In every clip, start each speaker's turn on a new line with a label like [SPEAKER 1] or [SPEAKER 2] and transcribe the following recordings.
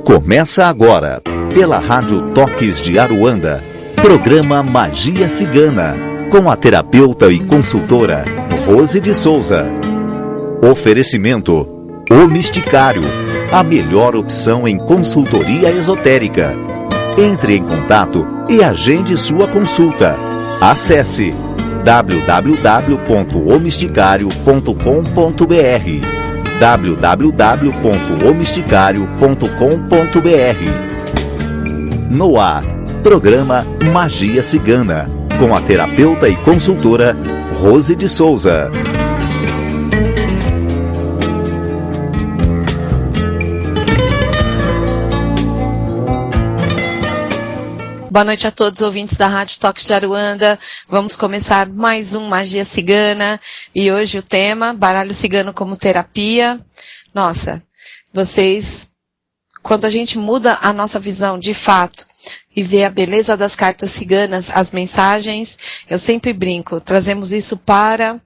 [SPEAKER 1] Começa agora, pela Rádio Toques de Aruanda, programa Magia Cigana, com a terapeuta e consultora Rose de Souza. Oferecimento: O Misticário, a melhor opção em consultoria esotérica. Entre em contato e agende sua consulta. Acesse www.omisticario.com.br www.omisticario.com.br. No ar, programa Magia Cigana, com a terapeuta e consultora Rose de Souza.
[SPEAKER 2] Boa noite a todos os ouvintes da Rádio Toques de Aruanda. Vamos começar mais um Magia Cigana. E hoje o tema, baralho cigano como terapia. Nossa, vocês, quando a gente muda a nossa visão de fato e vê a beleza das cartas ciganas, as mensagens, eu sempre brinco, trazemos isso para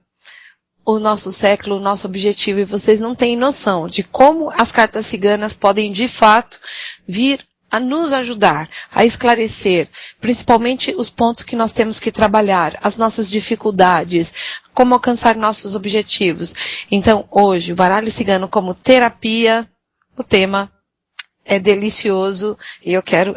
[SPEAKER 2] o nosso século, o nosso objetivo. E vocês não têm noção de como as cartas ciganas podem de fato vir a nos ajudar, a esclarecer, principalmente os pontos que nós temos que trabalhar, as nossas dificuldades, como alcançar nossos objetivos. Então, hoje, o baralho cigano como terapia, o tema é delicioso e eu quero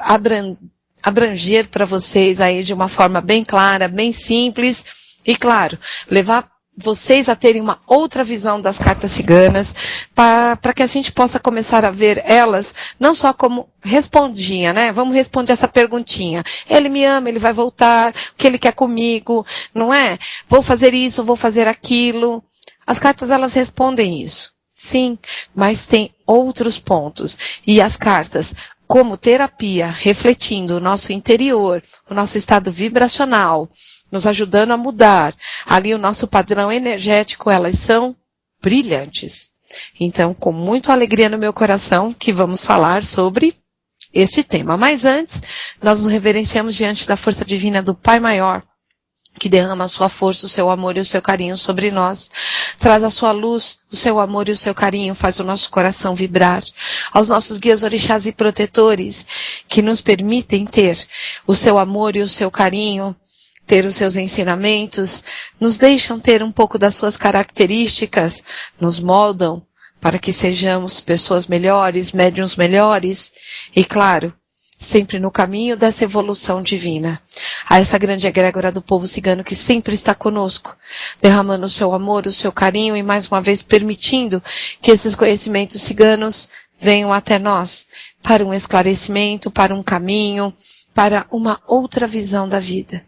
[SPEAKER 2] abranger para vocês aí de uma forma bem clara, bem simples e, claro, levar vocês a terem uma outra visão das cartas ciganas, para que a gente possa começar a ver elas, não só como respondinha, né? Vamos responder essa perguntinha. Ele me ama, ele vai voltar, o que ele quer comigo, não é? Vou fazer isso, vou fazer aquilo. As cartas, elas respondem isso. Sim, mas tem outros pontos. E as cartas, como terapia, refletindo o nosso interior, o nosso estado vibracional, nos ajudando a mudar ali o nosso padrão energético, elas são brilhantes. Então, com muita alegria no meu coração, que vamos falar sobre este tema. Mas antes, nós nos reverenciamos diante da força divina do Pai Maior, que derrama a sua força, o seu amor e o seu carinho sobre nós. Traz a sua luz, o seu amor e o seu carinho, faz o nosso coração vibrar. Aos nossos guias orixás e protetores, que nos permitem ter o seu amor e o seu carinho, ter os seus ensinamentos, nos deixam ter um pouco das suas características, nos moldam para que sejamos pessoas melhores, médiuns melhores e, claro, sempre no caminho dessa evolução divina. A essa grande egrégora do povo cigano que sempre está conosco, derramando o seu amor, o seu carinho e mais uma vez permitindo que esses conhecimentos ciganos venham até nós para um esclarecimento, para um caminho, para uma outra visão da vida.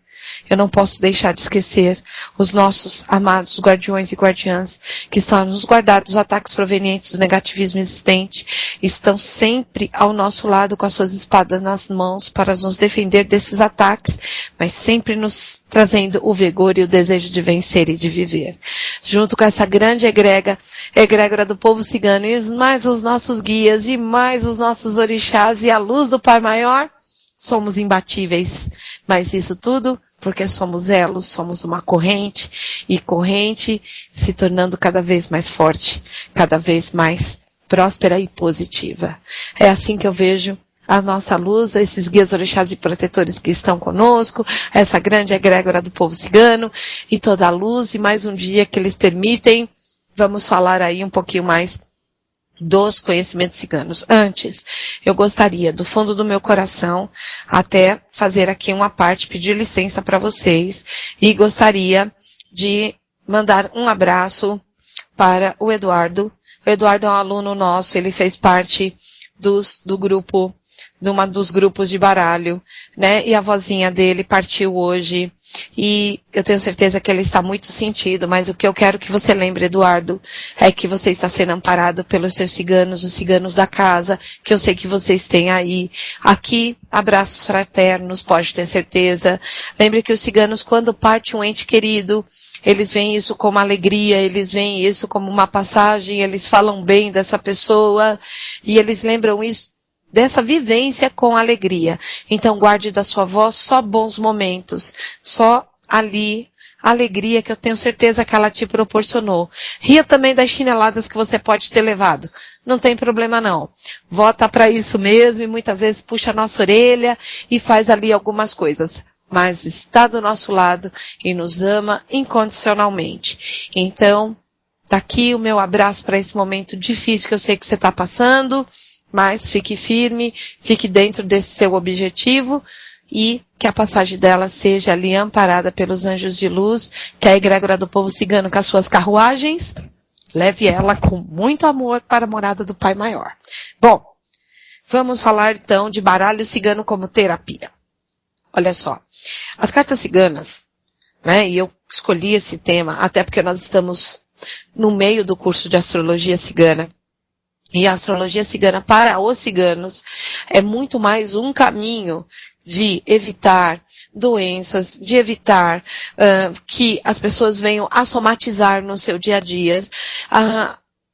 [SPEAKER 2] Eu não posso deixar de esquecer os nossos amados guardiões e guardiãs que estão a nos guardar dos ataques provenientes do negativismo existente, estão sempre ao nosso lado com as suas espadas nas mãos para nos defender desses ataques, mas sempre nos trazendo o vigor e o desejo de vencer e de viver. Junto com essa grande egrégora do povo cigano e mais os nossos guias e mais os nossos orixás e a luz do Pai Maior, somos imbatíveis, mas isso tudo porque somos elos, somos uma corrente, e corrente se tornando cada vez mais forte, cada vez mais próspera e positiva. É assim que eu vejo a nossa luz, esses guias orixás e protetores que estão conosco, essa grande egrégora do povo cigano, e toda a luz, e mais um dia que eles permitem, vamos falar aí um pouquinho mais dos conhecimentos ciganos. Antes, eu gostaria, do fundo do meu coração, até fazer aqui uma parte, pedir licença para vocês, e gostaria de mandar um abraço para o Eduardo. O Eduardo é um aluno nosso, ele fez parte do grupo, de uma dos grupos de baralho, né? E a vozinha dele partiu hoje. E eu tenho certeza que ele está muito sentido, mas o que eu quero que você lembre, Eduardo, é que você está sendo amparado pelos seus ciganos, os ciganos da casa, que eu sei que vocês têm aí. Aqui, abraços fraternos, pode ter certeza. Lembre que os ciganos, quando parte um ente querido, eles veem isso como alegria, eles veem isso como uma passagem, eles falam bem dessa pessoa, e eles lembram isso dessa vivência com alegria. Então guarde da sua voz só bons momentos, só ali a alegria que eu tenho certeza que ela te proporcionou. Ria também das chineladas que você pode ter levado. Não tem problema não. Vota para isso mesmo e muitas vezes puxa a nossa orelha e faz ali algumas coisas. Mas está do nosso lado e nos ama incondicionalmente. Então, tá aqui o meu abraço para esse momento difícil que eu sei que você está passando, mas fique firme, fique dentro desse seu objetivo e que a passagem dela seja ali amparada pelos anjos de luz, que a egrégora do povo cigano com as suas carruagens, leve ela com muito amor para a morada do Pai Maior. Bom, vamos falar então de baralho cigano como terapia. Olha só, as cartas ciganas, né, e eu escolhi esse tema até porque nós estamos no meio do curso de astrologia cigana. E a astrologia cigana para os ciganos é muito mais um caminho de evitar doenças, de evitar que as pessoas venham a somatizar no seu dia a dia.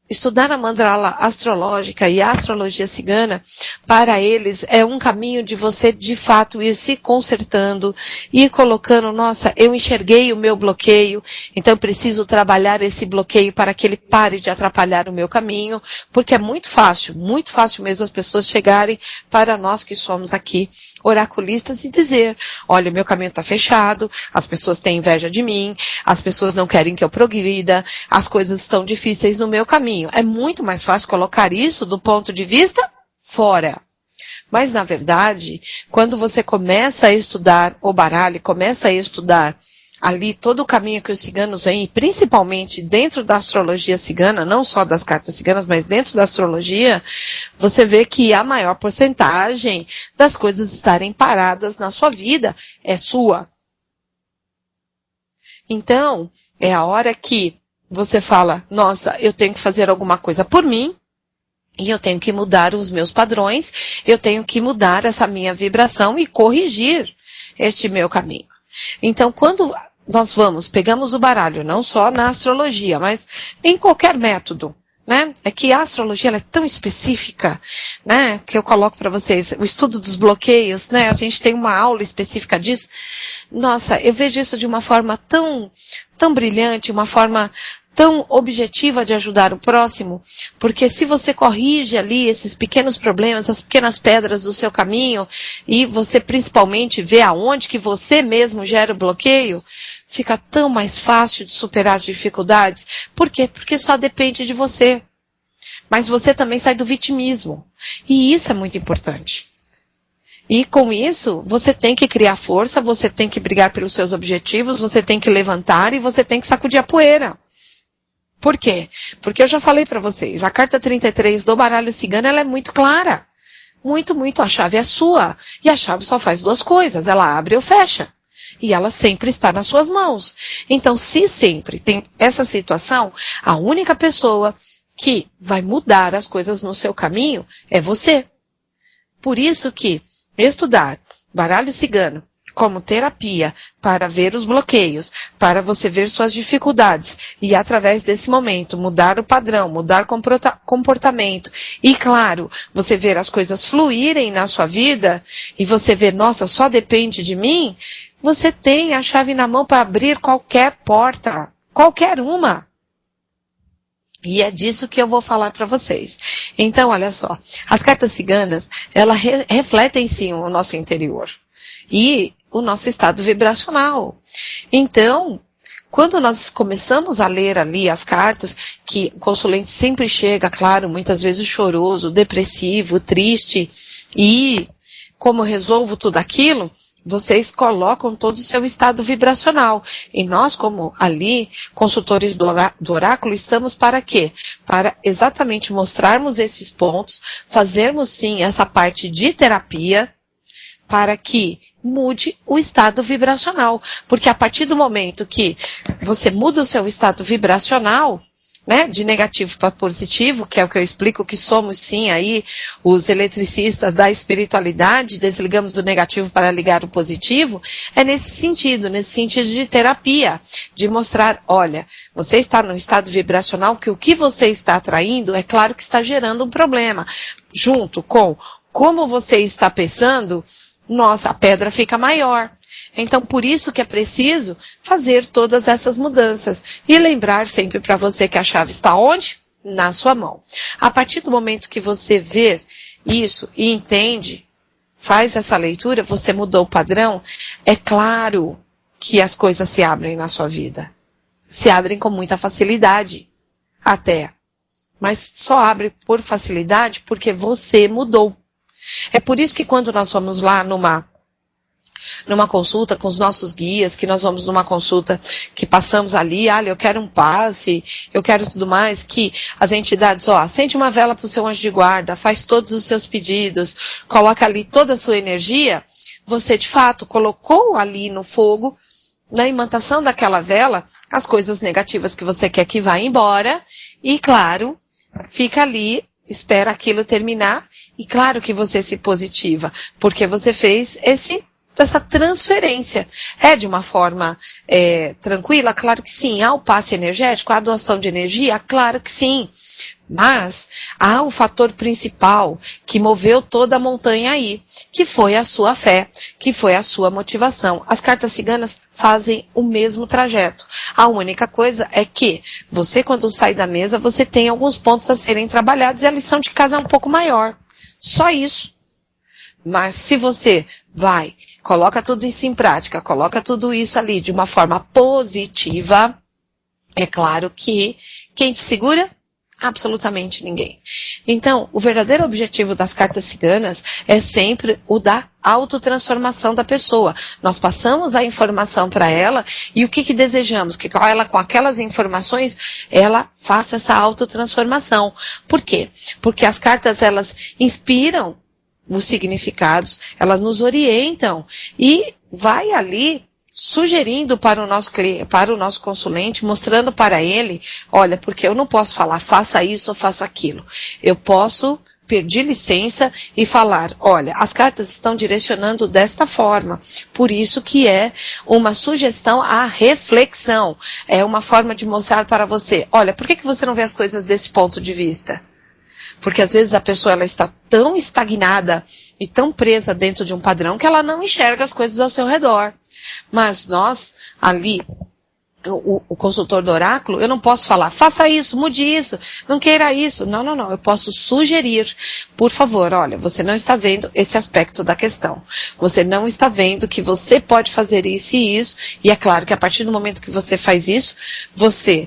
[SPEAKER 2] Estudar a mandala astrológica e a astrologia cigana, para eles, é um caminho de você, de fato, ir se consertando, ir colocando, nossa, eu enxerguei o meu bloqueio, então preciso trabalhar esse bloqueio para que ele pare de atrapalhar o meu caminho, porque é muito fácil mesmo as pessoas chegarem para nós que somos aqui oraculistas e dizer, olha, meu caminho está fechado, as pessoas têm inveja de mim, as pessoas não querem que eu progrida, as coisas estão difíceis no meu caminho. É muito mais fácil colocar isso do ponto de vista fora. Mas, na verdade, quando você começa a estudar o baralho, começa a estudar ali todo o caminho que os ciganos vêm, e principalmente dentro da astrologia cigana, não só das cartas ciganas, mas dentro da astrologia, você vê que a maior porcentagem das coisas estarem paradas na sua vida é sua. Então, é a hora que você fala, nossa, eu tenho que fazer alguma coisa por mim, e eu tenho que mudar os meus padrões, eu tenho que mudar essa minha vibração e corrigir este meu caminho. Então, quando nós pegamos o baralho, não só na astrologia, mas em qualquer método, né? É que a astrologia ela é tão específica, né? Que eu coloco para vocês, o estudo dos bloqueios, né? A gente tem uma aula específica disso. Nossa, eu vejo isso de uma forma tão brilhante, uma forma tão objetiva de ajudar o próximo, porque se você corrige ali esses pequenos problemas, as pequenas pedras do seu caminho, e você principalmente vê aonde que você mesmo gera o bloqueio, fica tão mais fácil de superar as dificuldades. Por quê? Porque só depende de você. Mas você também sai do vitimismo. E isso é muito importante. E com isso, você tem que criar força, você tem que brigar pelos seus objetivos, você tem que levantar e você tem que sacudir a poeira. Por quê? Porque eu já falei para vocês, a carta 33 do baralho cigano, ela é muito clara. Muito, a chave é sua. E a chave só faz duas coisas, ela abre ou fecha. E ela sempre está nas suas mãos. Então, se sempre tem essa situação, a única pessoa que vai mudar as coisas no seu caminho é você. Por isso que estudar baralho cigano como terapia para ver os bloqueios, para você ver suas dificuldades e através desse momento mudar o padrão, mudar comportamento e claro, você ver as coisas fluírem na sua vida e você ver, nossa, só depende de mim, você tem a chave na mão para abrir qualquer porta, qualquer uma. E é disso que eu vou falar para vocês. Então, olha só, as cartas ciganas, elas refletem sim o nosso interior e o nosso estado vibracional. Então, quando nós começamos a ler ali as cartas, que o consulente sempre chega, claro, muitas vezes choroso, depressivo, triste, e como eu resolvo tudo aquilo, vocês colocam todo o seu estado vibracional. E nós, como ali, consultores do oráculo, estamos para quê? Para exatamente mostrarmos esses pontos, fazermos sim essa parte de terapia, para que mude o estado vibracional. Porque a partir do momento que você muda o seu estado vibracional, né, de negativo para positivo, que é o que eu explico que somos sim aí os eletricistas da espiritualidade, desligamos do negativo para ligar o positivo, é nesse sentido de terapia, de mostrar, olha, você está no estado vibracional que o que você está atraindo, é claro que está gerando um problema, junto com como você está pensando, nossa, a pedra fica maior. Então, por isso que é preciso fazer todas essas mudanças. E lembrar sempre para você que a chave está onde? Na sua mão. A partir do momento que você vê isso e entende, faz essa leitura, você mudou o padrão, é claro que as coisas se abrem na sua vida. Se abrem com muita facilidade, até. Mas só abre por facilidade porque você mudou. É por isso que quando nós vamos lá numa consulta com os nossos guias, que nós vamos numa consulta que passamos ali, eu quero um passe, eu quero tudo mais, que as entidades, acende uma vela para o seu anjo de guarda, faz todos os seus pedidos, coloca ali toda a sua energia, você de fato colocou ali no fogo, na imantação daquela vela, as coisas negativas que você quer que vá embora, e claro, fica ali, espera aquilo terminar, e claro que você se positiva, porque você fez essa transferência. É de uma forma tranquila? Claro que sim. Há o passe energético? Há a doação de energia? Claro que sim. Mas há o fator principal que moveu toda a montanha aí, que foi a sua fé, que foi a sua motivação. As cartas ciganas fazem o mesmo trajeto. A única coisa é que você, quando sai da mesa, você tem alguns pontos a serem trabalhados e a lição de casa é um pouco maior. Só isso. Mas se você coloca tudo isso em prática, coloca tudo isso ali de uma forma positiva, é claro que quem te segura? Absolutamente ninguém. Então, o verdadeiro objetivo das cartas ciganas é sempre o da autotransformação da pessoa. Nós passamos a informação para ela e o que desejamos? Que ela, com aquelas informações, ela faça essa autotransformação. Por quê? Porque as cartas, elas inspiram os significados, elas nos orientam e vai ali sugerindo para o nosso consulente, mostrando para ele, olha, porque eu não posso falar, faça isso ou faça aquilo. Eu posso pedir licença e falar, olha, as cartas estão direcionando desta forma. Por isso que é uma sugestão à reflexão. É uma forma de mostrar para você, olha, por que você não vê as coisas desse ponto de vista? Porque às vezes a pessoa ela está tão estagnada e tão presa dentro de um padrão que ela não enxerga as coisas ao seu redor. Mas nós, ali, o consultor do oráculo, eu não posso falar, faça isso, mude isso, não queira isso. Não. Eu posso sugerir, por favor, olha, você não está vendo esse aspecto da questão. Você não está vendo que você pode fazer isso e isso. E é claro que a partir do momento que você faz isso, você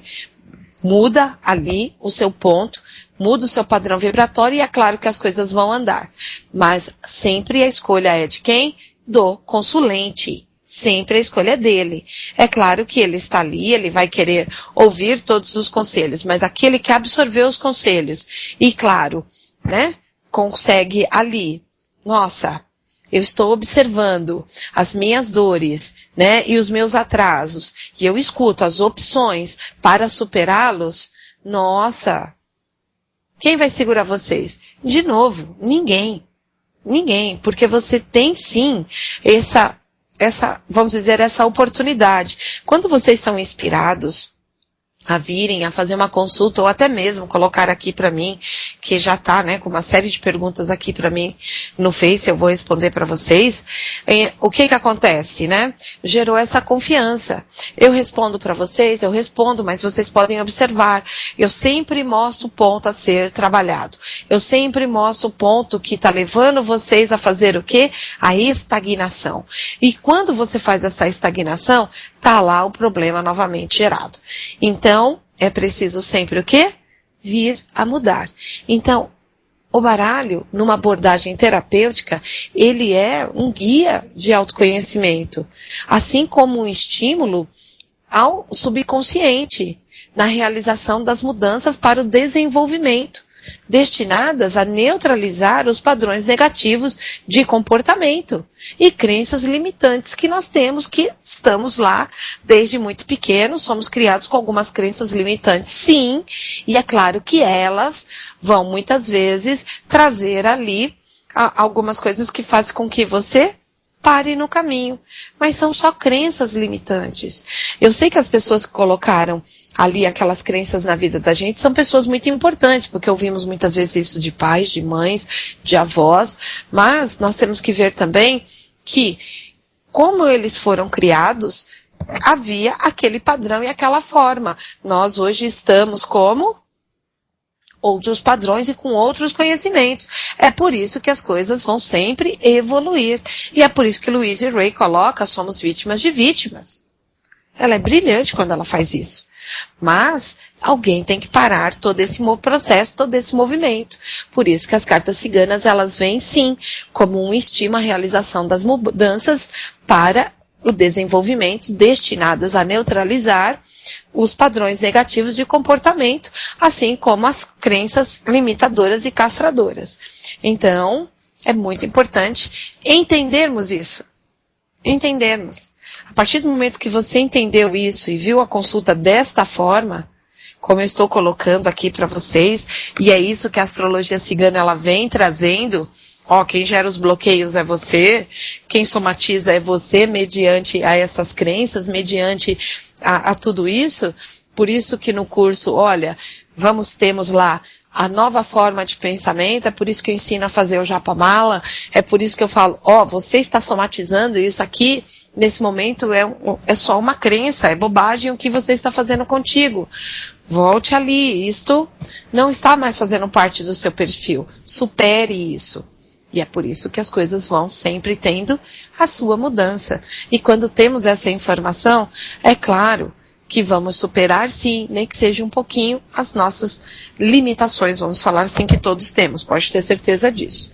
[SPEAKER 2] muda ali o seu ponto, muda o seu padrão vibratório e é claro que as coisas vão andar. Mas sempre a escolha é de quem? Do consulente. Sempre a escolha é dele. É claro que ele está ali, ele vai querer ouvir todos os conselhos, mas aquele que absorveu os conselhos e, claro, consegue ali, nossa, eu estou observando as minhas dores, e os meus atrasos, e eu escuto as opções para superá-los, nossa, quem vai segurar vocês? De novo, ninguém. Ninguém, porque você tem sim vamos dizer, essa oportunidade. Quando vocês são inspirados a virem, a fazer uma consulta, ou até mesmo colocar aqui para mim, que já está, com uma série de perguntas aqui para mim no Face, eu vou responder para vocês, o que acontece, Gerou essa confiança. Eu respondo para vocês, mas vocês podem observar, eu sempre mostro o ponto a ser trabalhado. Eu sempre mostro o ponto que está levando vocês a fazer o quê? A estagnação. E quando você faz essa estagnação, está lá o problema novamente gerado. Então, é preciso sempre o quê? Vir a mudar. Então, o baralho, numa abordagem terapêutica, ele é um guia de autoconhecimento, assim como um estímulo ao subconsciente, na realização das mudanças para o desenvolvimento, destinadas a neutralizar os padrões negativos de comportamento e crenças limitantes que nós temos, que estamos lá desde muito pequenos, somos criados com algumas crenças limitantes, sim, e é claro que elas vão muitas vezes trazer ali algumas coisas que fazem com que você pare no caminho, mas são só crenças limitantes. Eu sei que as pessoas que colocaram ali aquelas crenças na vida da gente são pessoas muito importantes, porque ouvimos muitas vezes isso de pais, de mães, de avós, mas nós temos que ver também que como eles foram criados, havia aquele padrão e aquela forma. Nós hoje estamos como outros padrões e com outros conhecimentos. É por isso que as coisas vão sempre evoluir. E é por isso que Louise Hay coloca, somos vítimas de vítimas. Ela é brilhante quando ela faz isso. Mas alguém tem que parar todo esse processo, todo esse movimento. Por isso que as cartas ciganas, elas vêm sim como um estímulo à realização das mudanças para o desenvolvimento, destinadas a neutralizar os padrões negativos de comportamento, assim como as crenças limitadoras e castradoras. Então, é muito importante entendermos isso. Entendermos. A partir do momento que você entendeu isso e viu a consulta desta forma, como eu estou colocando aqui para vocês, e é isso que a astrologia cigana ela vem trazendo. Quem gera os bloqueios é você, quem somatiza é você, mediante a essas crenças, mediante a tudo isso. Por isso que no curso, temos lá a nova forma de pensamento, é por isso que eu ensino a fazer o Japamala, é por isso que eu falo, você está somatizando isso aqui, nesse momento é só uma crença, é bobagem o que você está fazendo contigo. Volte ali, isto não está mais fazendo parte do seu perfil, supere isso. E é por isso que as coisas vão sempre tendo a sua mudança. E quando temos essa informação, é claro que vamos superar, sim, nem que seja um pouquinho, as nossas limitações. Vamos falar assim que todos temos, pode ter certeza disso.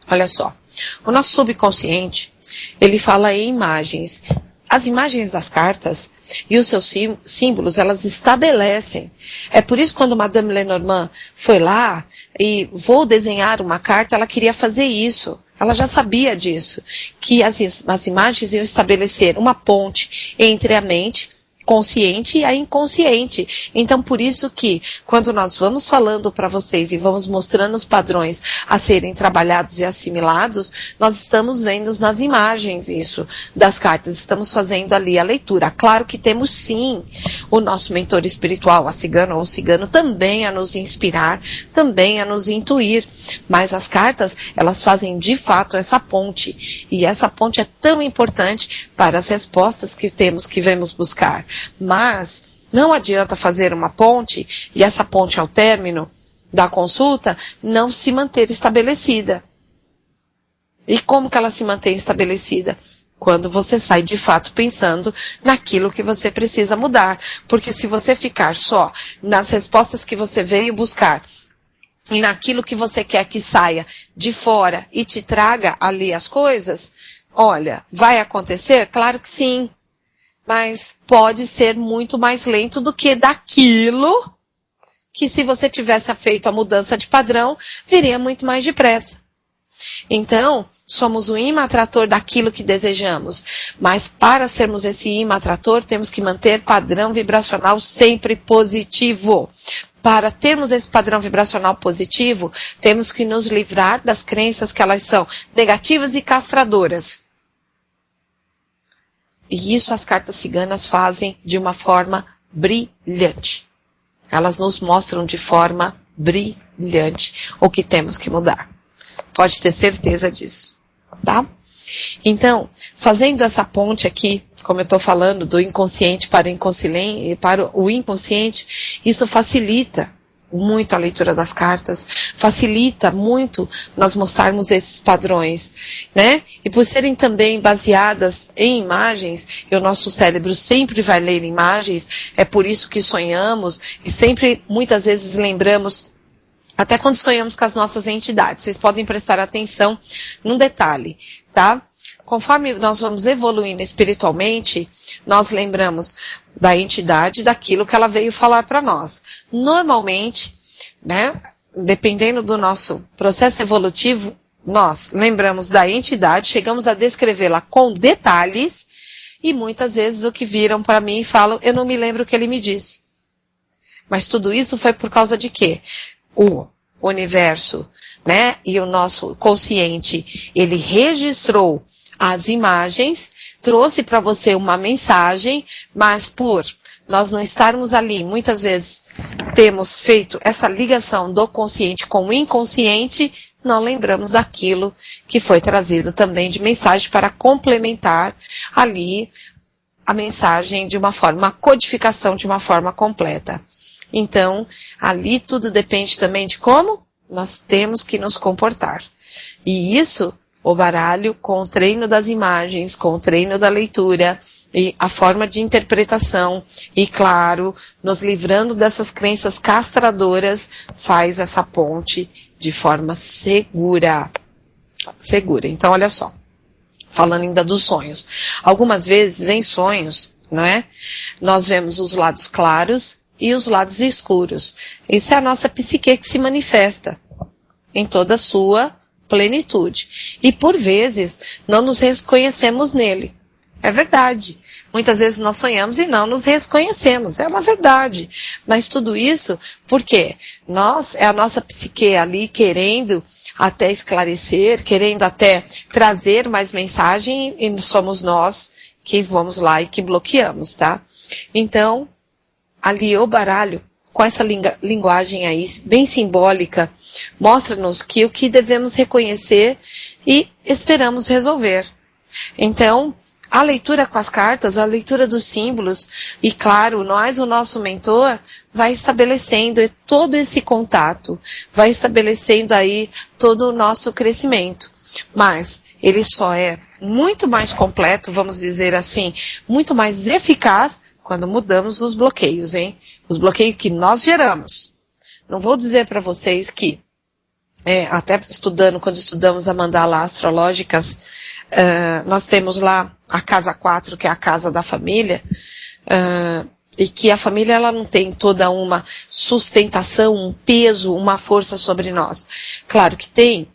[SPEAKER 2] Olha só, o nosso subconsciente, ele fala em imagens. As imagens das cartas e os seus símbolos, elas estabelecem. É por isso que quando Madame Lenormand foi lá e vou desenhar uma carta, ela queria fazer isso. Ela já sabia disso, que as imagens iam estabelecer uma ponte entre a mente consciente e a inconsciente. Então, por isso que, quando nós vamos falando para vocês e vamos mostrando os padrões a serem trabalhados e assimilados, nós estamos vendo nas imagens isso, das cartas, estamos fazendo ali a leitura. Claro que temos sim o nosso mentor espiritual, a cigana ou o cigano, também a nos inspirar, também a nos intuir, mas as cartas, elas fazem de fato essa ponte, e essa ponte é tão importante para as respostas que vemos buscar. Mas não adianta fazer uma ponte e essa ponte ao término da consulta não se manter estabelecida. E como que ela se mantém estabelecida? Quando você sai de fato pensando naquilo que você precisa mudar. Porque se você ficar só nas respostas que você veio buscar e naquilo que você quer que saia de fora e te traga ali as coisas, vai acontecer? Claro que sim. Mas pode ser muito mais lento do que daquilo que, se você tivesse feito a mudança de padrão, viria muito mais depressa. Então, somos o imã atrator daquilo que desejamos. Mas para sermos esse imã atrator, temos que manter padrão vibracional sempre positivo. Para termos esse padrão vibracional positivo, temos que nos livrar das crenças que elas são negativas e castradoras. E isso as cartas ciganas fazem de uma forma brilhante. Elas nos mostram de forma brilhante o que temos que mudar. Pode ter certeza disso, tá? Então, fazendo essa ponte aqui, como eu estou falando, do inconsciente para o inconsciente, isso facilita muito a leitura das cartas, facilita muito nós mostrarmos esses padrões, né? E por serem também baseadas em imagens, e o nosso cérebro sempre vai ler imagens, é por isso que sonhamos, e sempre, muitas vezes, lembramos, até quando sonhamos com as nossas entidades. Vocês podem prestar atenção num detalhe, tá? Conforme nós vamos evoluindo espiritualmente, nós lembramos da entidade, daquilo que ela veio falar para nós. Normalmente, né, dependendo do nosso processo evolutivo, nós lembramos da entidade, chegamos a descrevê-la com detalhes, e muitas vezes o que viram para mim e falam, eu não me lembro o que ele me disse. Mas tudo isso foi por causa de quê? O universo, né, e o nosso consciente, ele registrou as imagens, trouxe para você uma mensagem, mas por nós não estarmos ali, muitas vezes temos feito essa ligação do consciente com o inconsciente, não lembramos daquilo que foi trazido também de mensagem para complementar ali a mensagem de uma forma, a codificação de uma forma completa. Então, ali tudo depende também de como nós temos que nos comportar. E isso, o baralho, com o treino das imagens, com o treino da leitura, e a forma de interpretação, e claro, nos livrando dessas crenças castradoras, faz essa ponte de forma segura. Segura. Então, olha só. Falando ainda dos sonhos. Algumas vezes, em sonhos, não é? Nós vemos os lados claros e os lados escuros. Isso é a nossa psique que se manifesta em toda a sua plenitude. E, por vezes, não nos reconhecemos nele. É verdade. Muitas vezes nós sonhamos e não nos reconhecemos. É uma verdade. Mas tudo isso, por quê? É a nossa psique ali querendo até esclarecer, querendo até trazer mais mensagem, e somos nós que vamos lá e que bloqueamos, tá? Então, ali o baralho, com essa linguagem aí, bem simbólica, mostra-nos que o que devemos reconhecer e esperamos resolver. Então, a leitura com as cartas, a leitura dos símbolos, e claro, o nosso mentor, vai estabelecendo todo esse contato, vai estabelecendo aí todo o nosso crescimento. Mas ele só é muito mais completo, vamos dizer assim, muito mais eficaz quando mudamos os bloqueios, hein? Os bloqueios que nós geramos. Não vou dizer para vocês que, até quando estudamos a mandala astrológicas, nós temos lá a casa 4, que é a casa da família, e que a família ela não tem toda uma sustentação, um peso, uma força sobre nós. Claro que tem,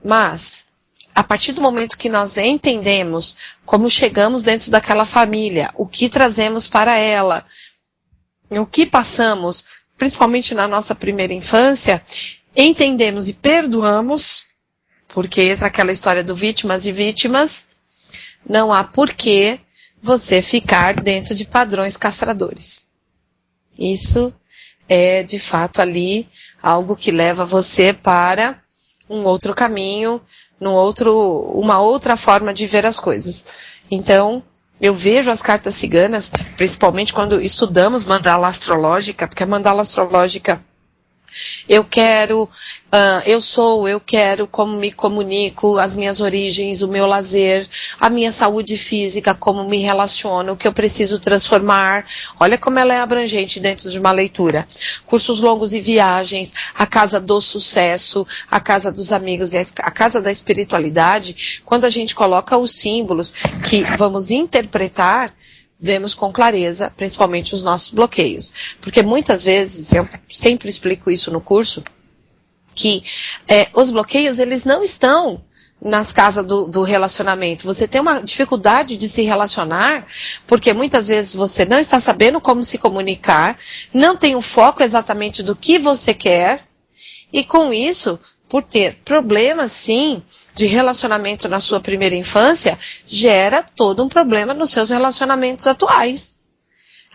[SPEAKER 2] mas a partir do momento que nós entendemos como chegamos dentro daquela família, o que trazemos para ela, o que passamos, principalmente na nossa primeira infância, entendemos e perdoamos, porque entra aquela história do vítimas e vítimas, não há porquê você ficar dentro de padrões castradores. Isso é, de fato, ali algo que leva você para um outro caminho, uma outra forma de ver as coisas. Então, eu vejo as cartas ciganas, principalmente quando estudamos mandala astrológica, porque a mandala astrológica, eu quero como me comunico, as minhas origens, o meu lazer, a minha saúde física, como me relaciono, o que eu preciso transformar. Olha como ela é abrangente dentro de uma leitura. Cursos longos e viagens, a casa do sucesso, a casa dos amigos e a casa da espiritualidade. Quando a gente coloca os símbolos que vamos interpretar, vemos com clareza, principalmente os nossos bloqueios. Porque muitas vezes, eu sempre explico isso no curso, que os bloqueios, eles não estão nas casas do relacionamento. Você tem uma dificuldade de se relacionar, porque muitas vezes você não está sabendo como se comunicar, não tem um foco exatamente do que você quer, e com isso, por ter problemas, sim, de relacionamento na sua primeira infância, gera todo um problema nos seus relacionamentos atuais.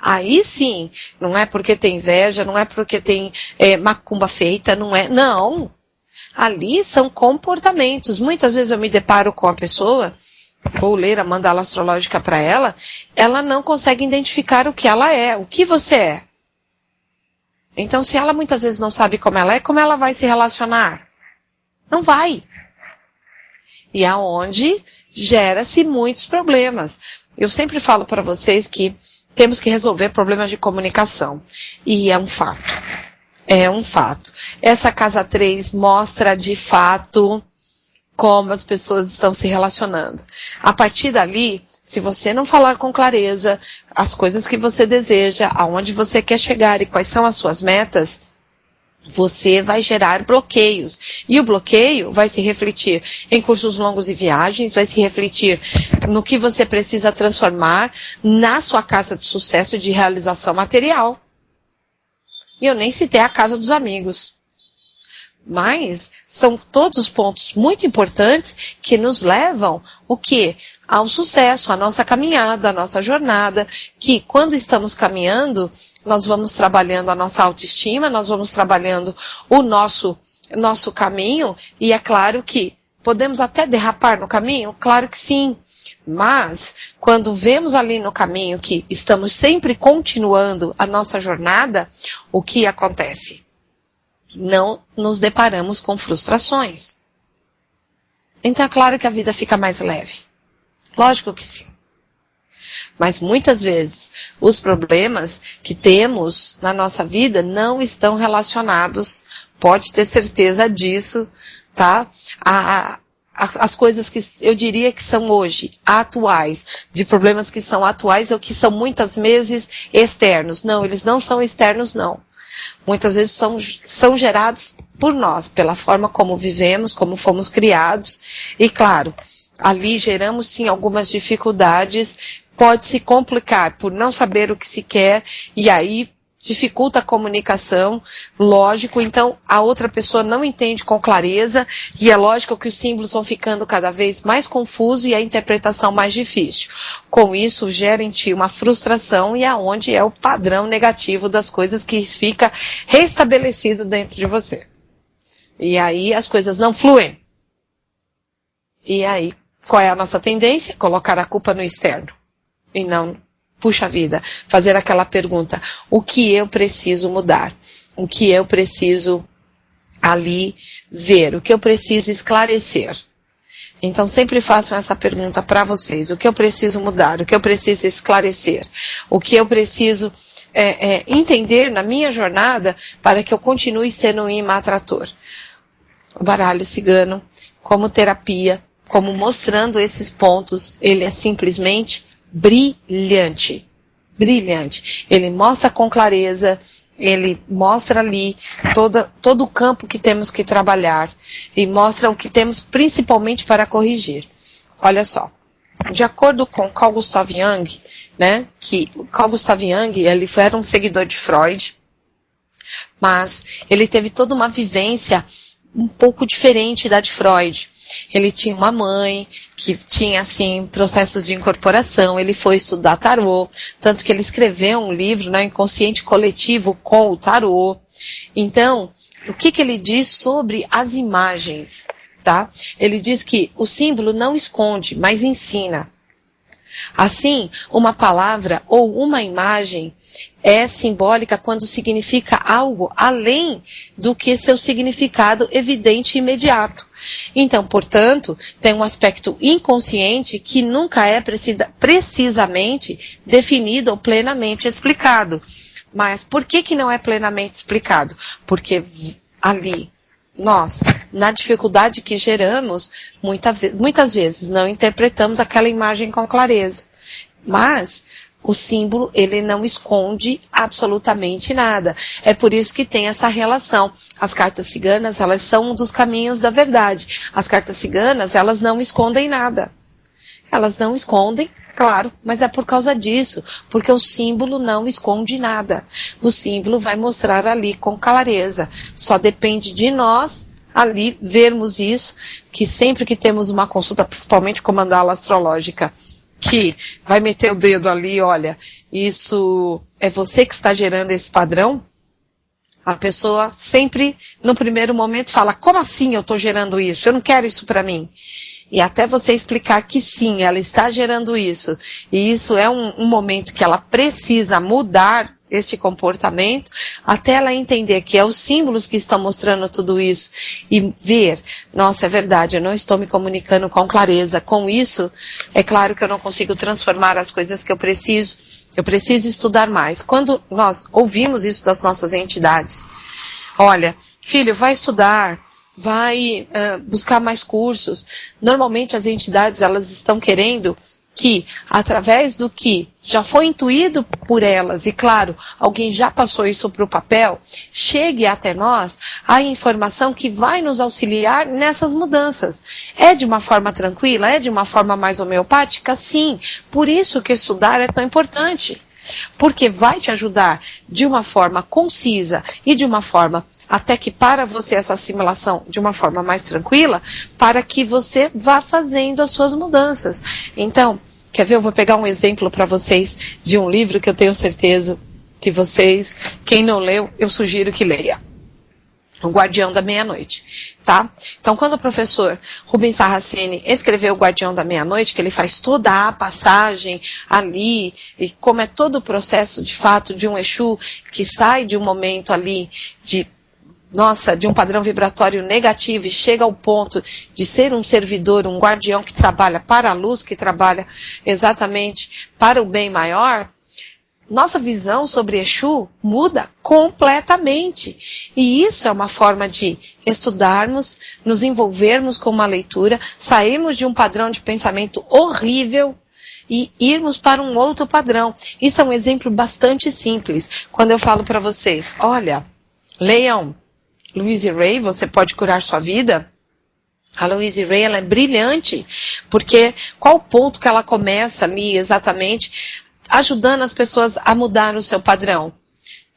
[SPEAKER 2] Aí sim, não é porque tem inveja, não é porque tem macumba feita, não é. Não. Ali são comportamentos. Muitas vezes eu me deparo com a pessoa, vou ler a mandala astrológica para ela, ela não consegue identificar o que ela é, o que você é. Então, se ela muitas vezes não sabe como ela vai se relacionar? Não vai. E aonde gera-se muitos problemas. Eu sempre falo para vocês que temos que resolver problemas de comunicação. E é um fato. É um fato. Essa casa 3 mostra de fato como as pessoas estão se relacionando. A partir dali, se você não falar com clareza as coisas que você deseja, aonde você quer chegar e quais são as suas metas, você vai gerar bloqueios. E o bloqueio vai se refletir em cursos longos e viagens, vai se refletir no que você precisa transformar na sua casa de sucesso e de realização material. E eu nem citei a casa dos amigos. Mas são todos pontos muito importantes que nos levam o quê? Ao sucesso, à nossa caminhada, à nossa jornada, que quando estamos caminhando, nós vamos trabalhando a nossa autoestima, nós vamos trabalhando o nosso caminho, e é claro que podemos até derrapar no caminho? Claro que sim. Mas, quando vemos ali no caminho que estamos sempre continuando a nossa jornada, o que acontece? Não nos deparamos com frustrações. Então é claro que a vida fica mais leve. Lógico que sim. Mas muitas vezes os problemas que temos na nossa vida não estão relacionados, pode ter certeza disso, tá? As coisas que eu diria que são hoje atuais, de problemas que são atuais ou que são muitas vezes externos. Não, eles não são externos, não. Muitas vezes são gerados por nós, pela forma como vivemos, como fomos criados. E claro, ali geramos sim algumas dificuldades, pode se complicar por não saber o que se quer, e aí dificulta a comunicação, lógico, então a outra pessoa não entende com clareza, e é lógico que os símbolos vão ficando cada vez mais confusos e a interpretação mais difícil. Com isso, gera em ti uma frustração, e aonde é o padrão negativo das coisas que fica restabelecido dentro de você. E aí as coisas não fluem. E aí, qual é a nossa tendência? Colocar a culpa no externo. E não, puxa vida, fazer aquela pergunta, o que eu preciso mudar? O que eu preciso ali ver? O que eu preciso esclarecer? Então sempre façam essa pergunta para vocês, o que eu preciso mudar? O que eu preciso esclarecer? O que eu preciso entender na minha jornada para que eu continue sendo um imã atrator? O baralho cigano, como terapia, como mostrando esses pontos, ele é simplesmente brilhante. Brilhante. Ele mostra com clareza, ele mostra ali todo o campo que temos que trabalhar e mostra o que temos principalmente para corrigir. Olha só, de acordo com Carl Gustav Jung, né, que Carl Gustav Jung, ele era um seguidor de Freud, mas ele teve toda uma vivência um pouco diferente da de Freud. Ele tinha uma mãe que tinha, assim, processos de incorporação, ele foi estudar tarô, tanto que ele escreveu um livro, né, Inconsciente Coletivo com o tarô. Então, o que ele diz sobre as imagens, tá? Ele diz que o símbolo não esconde, mas ensina. Assim, uma palavra ou uma imagem é simbólica quando significa algo além do que seu significado evidente e imediato. Então, portanto, tem um aspecto inconsciente que nunca é precisamente definido ou plenamente explicado. Mas por que não é plenamente explicado? Porque ali, nós, na dificuldade que geramos, muitas vezes não interpretamos aquela imagem com clareza. Mas o símbolo, ele não esconde absolutamente nada. É por isso que tem essa relação. As cartas ciganas, elas são um dos caminhos da verdade. As cartas ciganas, elas não escondem nada. Elas não escondem, claro, mas é por causa disso, porque o símbolo não esconde nada. O símbolo vai mostrar ali com clareza. Só depende de nós ali vermos isso, que sempre que temos uma consulta, principalmente com mandala astrológica, que vai meter o dedo ali, olha, isso é você que está gerando esse padrão, a pessoa sempre, no primeiro momento, fala, como assim eu estou gerando isso? Eu não quero isso para mim. E até você explicar que sim, ela está gerando isso. E isso é um momento que ela precisa mudar este comportamento, até ela entender que é os símbolos que estão mostrando tudo isso. E ver, nossa, é verdade, eu não estou me comunicando com clareza. Com isso, é claro que eu não consigo transformar as coisas que eu preciso. Eu preciso estudar mais. Quando nós ouvimos isso das nossas entidades, olha, filho, vai estudar, vai buscar mais cursos. Normalmente as entidades, elas estão querendo que, através do que já foi intuído por elas, e claro, alguém já passou isso para o papel, chegue até nós a informação que vai nos auxiliar nessas mudanças. É de uma forma tranquila? É de uma forma mais homeopática? Sim. Por isso que estudar é tão importante. porque vai te ajudar de uma forma concisa e de uma forma até que para você essa assimilação de uma forma mais tranquila, para que você vá fazendo as suas mudanças. Então, quer ver? Eu vou pegar um exemplo para vocês de um livro que eu tenho certeza que vocês, quem não leu, eu sugiro que leia. O Guardião da Meia-Noite, tá? Então, quando o professor Rubens Saraceni escreveu o Guardião da Meia-Noite, que ele faz toda a passagem ali, e como é todo o processo, de fato, de um Exu que sai de um momento ali de um padrão vibratório negativo e chega ao ponto de ser um servidor, um guardião que trabalha para a luz, que trabalha exatamente para o bem maior, nossa visão sobre Exu muda completamente. E isso é uma forma de estudarmos, nos envolvermos com uma leitura, sairmos de um padrão de pensamento horrível e irmos para um outro padrão. Isso é um exemplo bastante simples. Quando eu falo para vocês, olha, leiam Louise Hay, você pode curar sua vida. A Louise Hay, ela é brilhante, porque qual o ponto que ela começa ali exatamente ajudando as pessoas a mudar o seu padrão?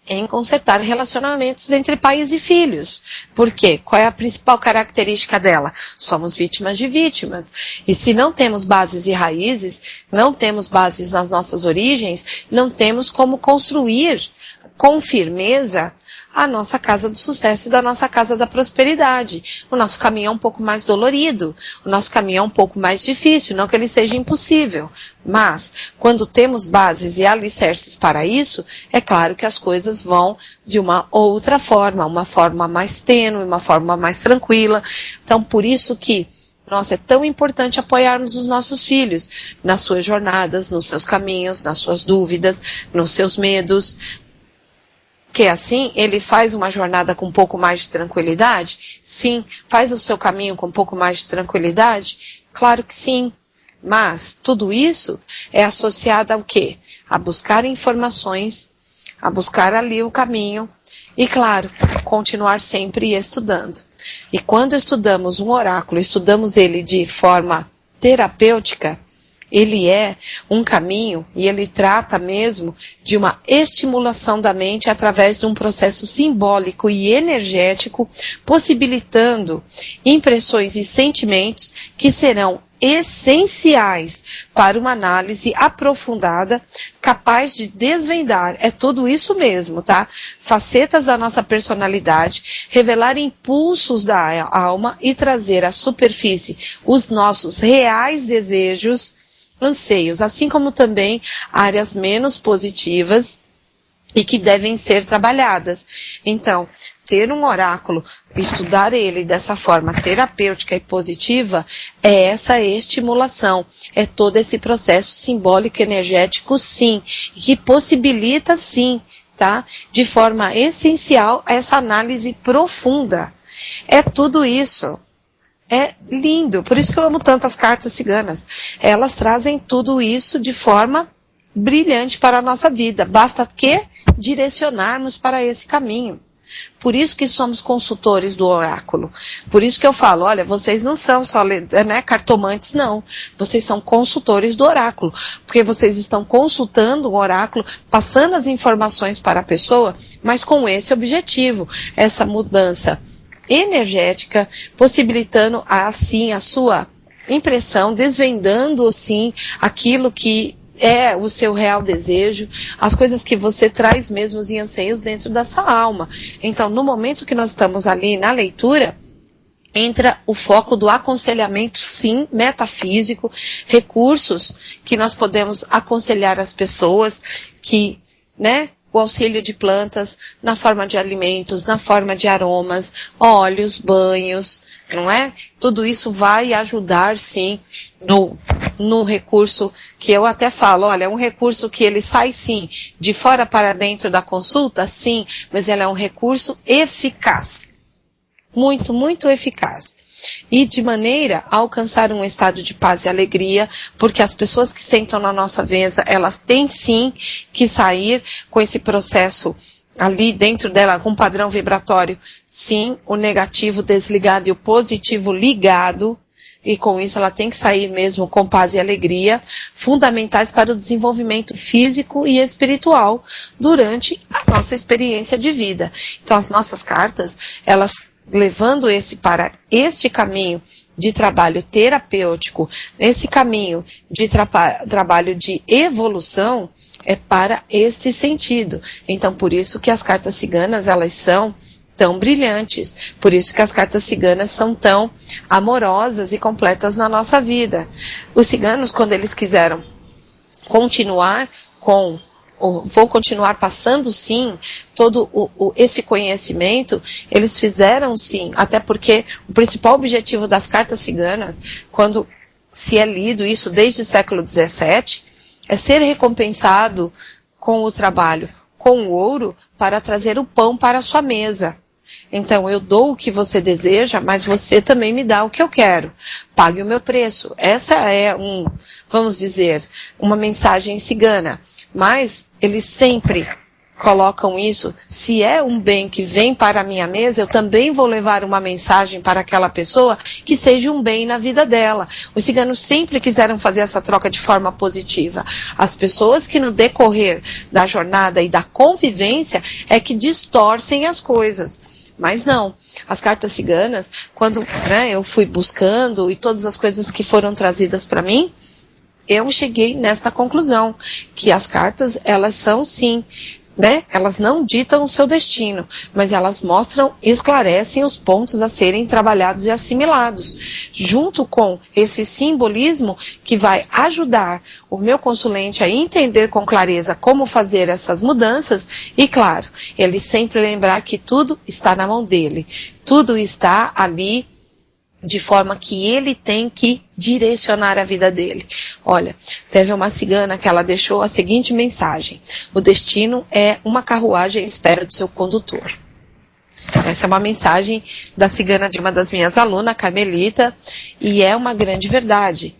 [SPEAKER 2] Em consertar relacionamentos entre pais e filhos. Por quê? Qual é a principal característica dela? Somos vítimas de vítimas. E se não temos bases e raízes, não temos bases nas nossas origens, não temos como construir com firmeza a nossa casa do sucesso e da nossa casa da prosperidade. O nosso caminho é um pouco mais dolorido, o nosso caminho é um pouco mais difícil, não que ele seja impossível, mas quando temos bases e alicerces para isso, é claro que as coisas vão de uma outra forma, uma forma mais tênue, uma forma mais tranquila. Então, por isso que nossa, é tão importante apoiarmos os nossos filhos nas suas jornadas, nos seus caminhos, nas suas dúvidas, nos seus medos, que assim ele faz uma jornada com um pouco mais de tranquilidade? Sim. Faz o seu caminho com um pouco mais de tranquilidade? Claro que sim. Mas tudo isso é associado ao quê? A buscar informações, a buscar ali o caminho e, claro, continuar sempre estudando. E quando estudamos um oráculo, estudamos ele de forma terapêutica, ele é um caminho e ele trata mesmo de uma estimulação da mente através de um processo simbólico e energético, possibilitando impressões e sentimentos que serão essenciais para uma análise aprofundada, capaz de desvendar, é tudo isso mesmo, tá? Facetas da nossa personalidade, revelar impulsos da alma e trazer à superfície os nossos reais desejos, anseios, assim como também áreas menos positivas e que devem ser trabalhadas. Então, ter um oráculo, estudar ele dessa forma terapêutica e positiva, é essa estimulação, é todo esse processo simbólico energético, sim, que possibilita, sim, tá? De forma essencial, essa análise profunda. É tudo isso. É lindo, por isso que eu amo tanto as cartas ciganas. Elas trazem tudo isso de forma brilhante para a nossa vida. Basta que direcionarmos para esse caminho. Por isso que somos consultores do oráculo. Por isso que eu falo, olha, vocês não são só cartomantes, não. Vocês são consultores do oráculo. Porque vocês estão consultando o oráculo, passando as informações para a pessoa, mas com esse objetivo, essa mudança energética, possibilitando assim a sua impressão, desvendando assim aquilo que é o seu real desejo, as coisas que você traz mesmo e anseios dentro da sua alma. Então, no momento que nós estamos ali na leitura, entra o foco do aconselhamento, sim, metafísico, recursos que nós podemos aconselhar as pessoas que, o auxílio de plantas na forma de alimentos, na forma de aromas, óleos, banhos, não é? Tudo isso vai ajudar, sim, no recurso que eu até falo, olha, é um recurso que ele sai, sim, de fora para dentro da consulta, sim, mas ele é um recurso eficaz. Muito, muito eficaz. E de maneira a alcançar um estado de paz e alegria, porque as pessoas que sentam na nossa mesa, elas têm sim que sair com esse processo ali dentro dela, com um padrão vibratório, sim, o negativo desligado e o positivo ligado, e com isso ela tem que sair mesmo com paz e alegria, fundamentais para o desenvolvimento físico e espiritual durante a nossa experiência de vida. Então as nossas cartas, elas levando para este caminho de trabalho terapêutico, nesse caminho de trabalho de evolução, é para esse sentido. Então por isso que as cartas ciganas, elas são tão brilhantes, por isso que as cartas ciganas são tão amorosas e completas na nossa vida. Os ciganos, quando eles quiseram continuar vou continuar passando sim, todo esse conhecimento, eles fizeram sim, até porque o principal objetivo das cartas ciganas, quando se é lido isso desde o século XVII, é ser recompensado com o trabalho, com o ouro, para trazer o pão para a sua mesa. Então, eu dou o que você deseja, mas você também me dá o que eu quero. Pague o meu preço. Essa é vamos dizer, uma mensagem cigana. Mas eles sempre colocam isso. Se é um bem que vem para a minha mesa, eu também vou levar uma mensagem para aquela pessoa que seja um bem na vida dela. Os ciganos sempre quiseram fazer essa troca de forma positiva. As pessoas que no decorrer da jornada e da convivência é que distorcem as coisas. Mas não, as cartas ciganas, quando eu fui buscando e todas as coisas que foram trazidas para mim, eu cheguei nesta conclusão, que as cartas, elas são sim, elas não ditam o seu destino, mas elas mostram, esclarecem os pontos a serem trabalhados e assimilados, junto com esse simbolismo que vai ajudar o meu consulente a entender com clareza como fazer essas mudanças e, claro, ele sempre lembrar que tudo está na mão dele, tudo está ali de forma que ele tem que direcionar a vida dele. Olha, teve uma cigana que ela deixou a seguinte mensagem: o destino é uma carruagem à espera do seu condutor. Essa é uma mensagem da cigana de uma das minhas alunas, Carmelita, e é uma grande verdade.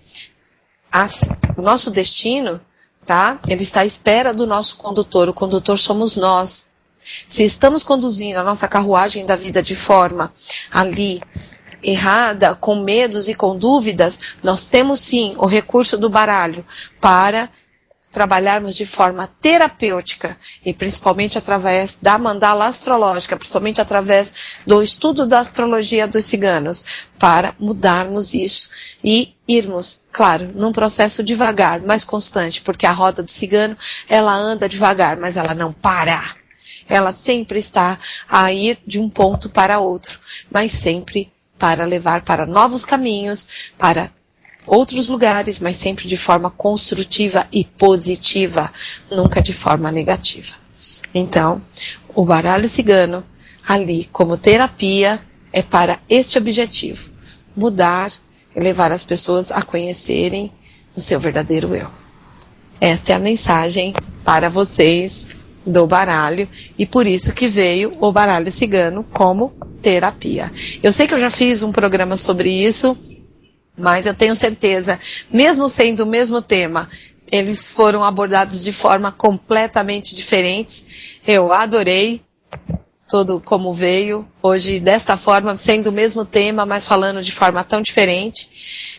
[SPEAKER 2] O nosso destino, ele está à espera do nosso condutor. O condutor somos nós. Se estamos conduzindo a nossa carruagem da vida de forma ali errada, com medos e com dúvidas, nós temos sim o recurso do baralho para trabalharmos de forma terapêutica e principalmente através da mandala astrológica, principalmente através do estudo da astrologia dos ciganos, para mudarmos isso e irmos, claro, num processo devagar, mas constante, porque a roda do cigano, ela anda devagar, mas ela não para. Ela sempre está a ir de um ponto para outro, mas sempre para levar para novos caminhos, para outros lugares, mas sempre de forma construtiva e positiva, nunca de forma negativa. Então, o baralho cigano, ali como terapia, é para este objetivo: mudar e levar as pessoas a conhecerem o seu verdadeiro eu. Esta é a mensagem para vocês do baralho, e por isso que veio o baralho cigano como terapia. Eu sei que eu já fiz um programa sobre isso, mas eu tenho certeza, mesmo sendo o mesmo tema, eles foram abordados de forma completamente diferentes. Eu adorei tudo como veio hoje desta forma, sendo o mesmo tema, mas falando de forma tão diferente,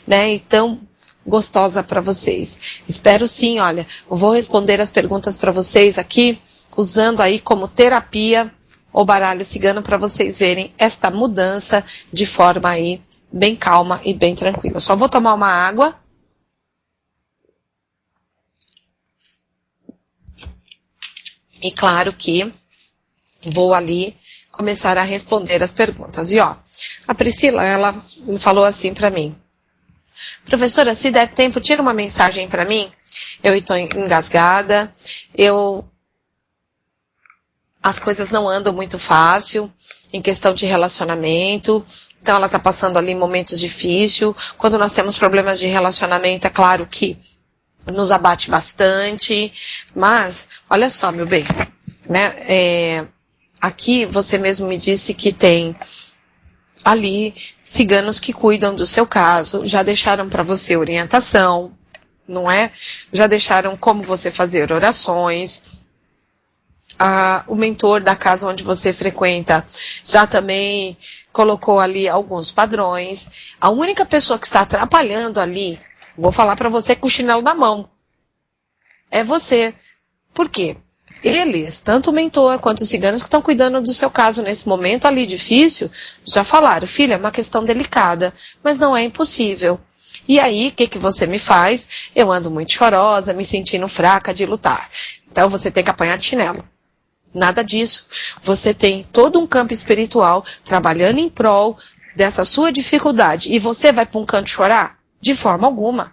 [SPEAKER 2] e tão gostosa para vocês. Espero sim, olha, eu vou responder as perguntas para vocês aqui, usando aí como terapia o baralho cigano, para vocês verem esta mudança de forma aí bem calma e bem tranquila. Só vou tomar uma água. E claro que vou ali começar a responder as perguntas. E a Priscila, ela falou assim para mim: professora, se der tempo, tira uma mensagem para mim. Eu estou engasgada, as coisas não andam muito fácil em questão de relacionamento. Então ela está passando ali momentos difíceis. Quando nós temos problemas de relacionamento, é claro que nos abate bastante. Mas, olha só, meu bem, aqui você mesmo me disse que tem ali ciganos que cuidam do seu caso, já deixaram para você orientação, não é? Já deixaram como você fazer orações. o mentor da casa onde você frequenta já também colocou ali alguns padrões. A única pessoa que está atrapalhando ali, vou falar para você com o chinelo na mão, é você. Por quê? Eles, tanto o mentor quanto os ciganos que estão cuidando do seu caso nesse momento ali difícil, já falaram, filha, é uma questão delicada, mas não é impossível. E aí, o que você me faz? Eu ando muito chorosa, me sentindo fraca de lutar. Então você tem que apanhar de chinelo. Nada disso. Você tem todo um campo espiritual trabalhando em prol dessa sua dificuldade. E você vai para um canto chorar? De forma alguma.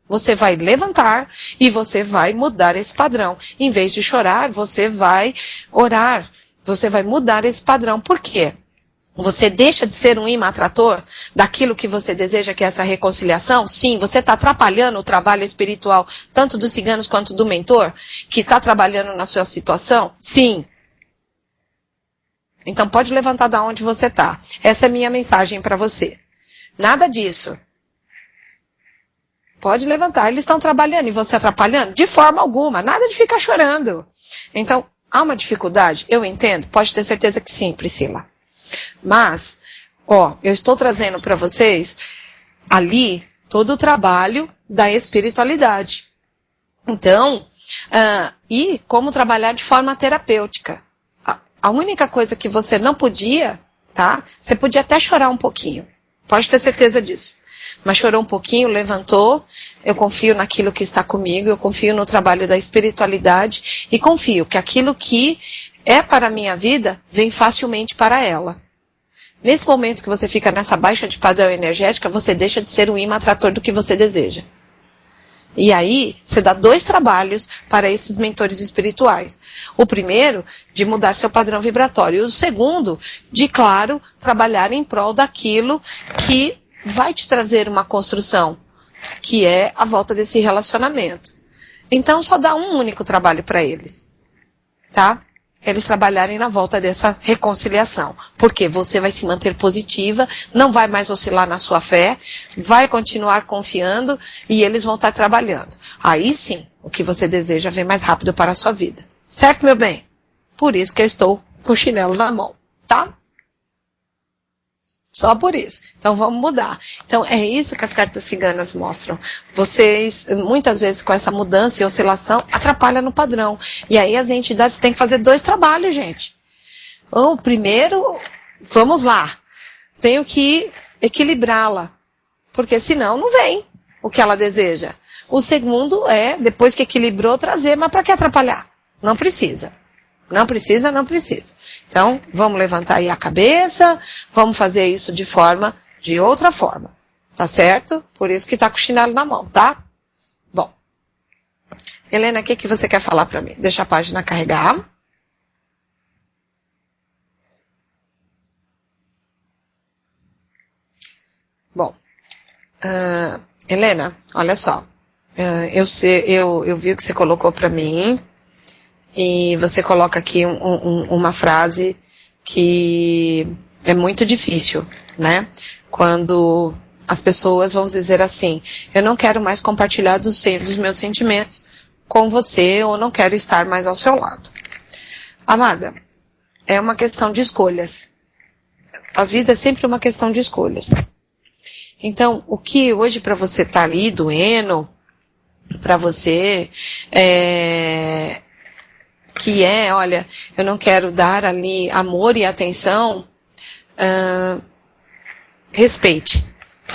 [SPEAKER 2] Você vai levantar e você vai mudar esse padrão. Em vez de chorar, você vai orar. Você vai mudar esse padrão. Por quê? Você deixa de ser um imã atrator daquilo que você deseja, que é essa reconciliação? Sim, você está atrapalhando o trabalho espiritual, tanto dos ciganos quanto do mentor, que está trabalhando na sua situação? Sim. Então pode levantar da onde você está. Essa é a minha mensagem para você. Nada disso. Pode levantar. Eles estão trabalhando e você atrapalhando? De forma alguma. Nada de ficar chorando. Então, há uma dificuldade? Eu entendo. Pode ter certeza que sim, Priscila. Mas, eu estou trazendo para vocês ali todo o trabalho da espiritualidade. Então, e como trabalhar de forma terapêutica. A única coisa que você não podia, tá? Você podia até chorar um pouquinho. Pode ter certeza disso. Mas chorou um pouquinho, levantou. Eu confio naquilo que está comigo. Eu confio no trabalho da espiritualidade. E confio que aquilo que é para a minha vida, vem facilmente para ela. Nesse momento que você fica nessa baixa de padrão energética, você deixa de ser um imã atrator do que você deseja. E aí, você dá 2 trabalhos para esses mentores espirituais. O primeiro, de mudar seu padrão vibratório. E o segundo, de, claro, trabalhar em prol daquilo que vai te trazer uma construção, que é a volta desse relacionamento. Então, só dá um único trabalho para eles. Tá? Eles trabalharem na volta dessa reconciliação. Porque você vai se manter positiva, não vai mais oscilar na sua fé, vai continuar confiando e eles vão estar trabalhando. Aí sim, o que você deseja vem mais rápido para a sua vida. Certo, meu bem? Por isso que eu estou com o chinelo na mão, tá? Só por isso. Então vamos mudar. Então é isso que as cartas ciganas mostram. Vocês, muitas vezes com essa mudança e oscilação, atrapalham no padrão. E aí as entidades têm que fazer 2 trabalhos, gente. O primeiro, vamos lá. Tenho que equilibrá-la. Porque senão não vem o que ela deseja. O segundo é, depois que equilibrou, trazer. Mas para que atrapalhar? Não precisa. Não precisa, não precisa. Então, vamos levantar aí a cabeça, vamos fazer isso de outra forma. Tá certo? Por isso que tá com o chinelo na mão, tá? Bom. Helena, o que você quer falar para mim? Deixa a página carregar. Bom. Helena, olha só. Eu vi o que você colocou para mim. E você coloca aqui uma frase que é muito difícil, né? Quando as pessoas vão dizer assim, eu não quero mais compartilhar dos meus sentimentos com você, ou não quero estar mais ao seu lado. Amada, é uma questão de escolhas. A vida é sempre uma questão de escolhas. Então, o que hoje para você tá ali doendo, para você olha, eu não quero dar ali amor e atenção, respeite,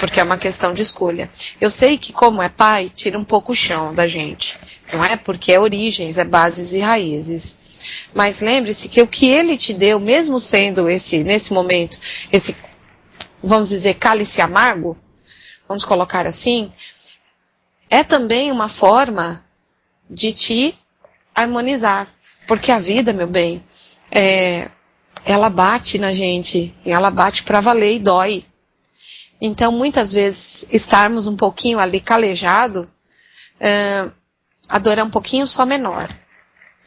[SPEAKER 2] porque é uma questão de escolha. Eu sei que como é pai, tira um pouco o chão da gente, não é? Porque é origens, é bases e raízes. Mas lembre-se que o que ele te deu, mesmo sendo nesse momento, esse, vamos dizer, cálice amargo, vamos colocar assim, é também uma forma de te harmonizar. Porque a vida, meu bem, ela bate na gente, e ela bate pra valer e dói. Então, muitas vezes, estarmos um pouquinho ali calejado, a dor é um pouquinho só menor,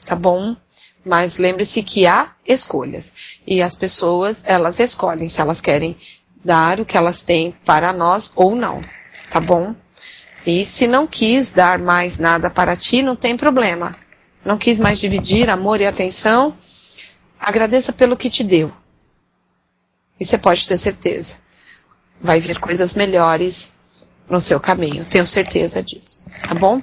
[SPEAKER 2] tá bom? Mas lembre-se que há escolhas, e as pessoas, elas escolhem se elas querem dar o que elas têm para nós ou não, tá bom? E se não quis dar mais nada para ti, não tem problema. não quis mais dividir amor e atenção, agradeça pelo que te deu. E você pode ter certeza, vai vir coisas melhores no seu caminho, tenho certeza disso, tá bom?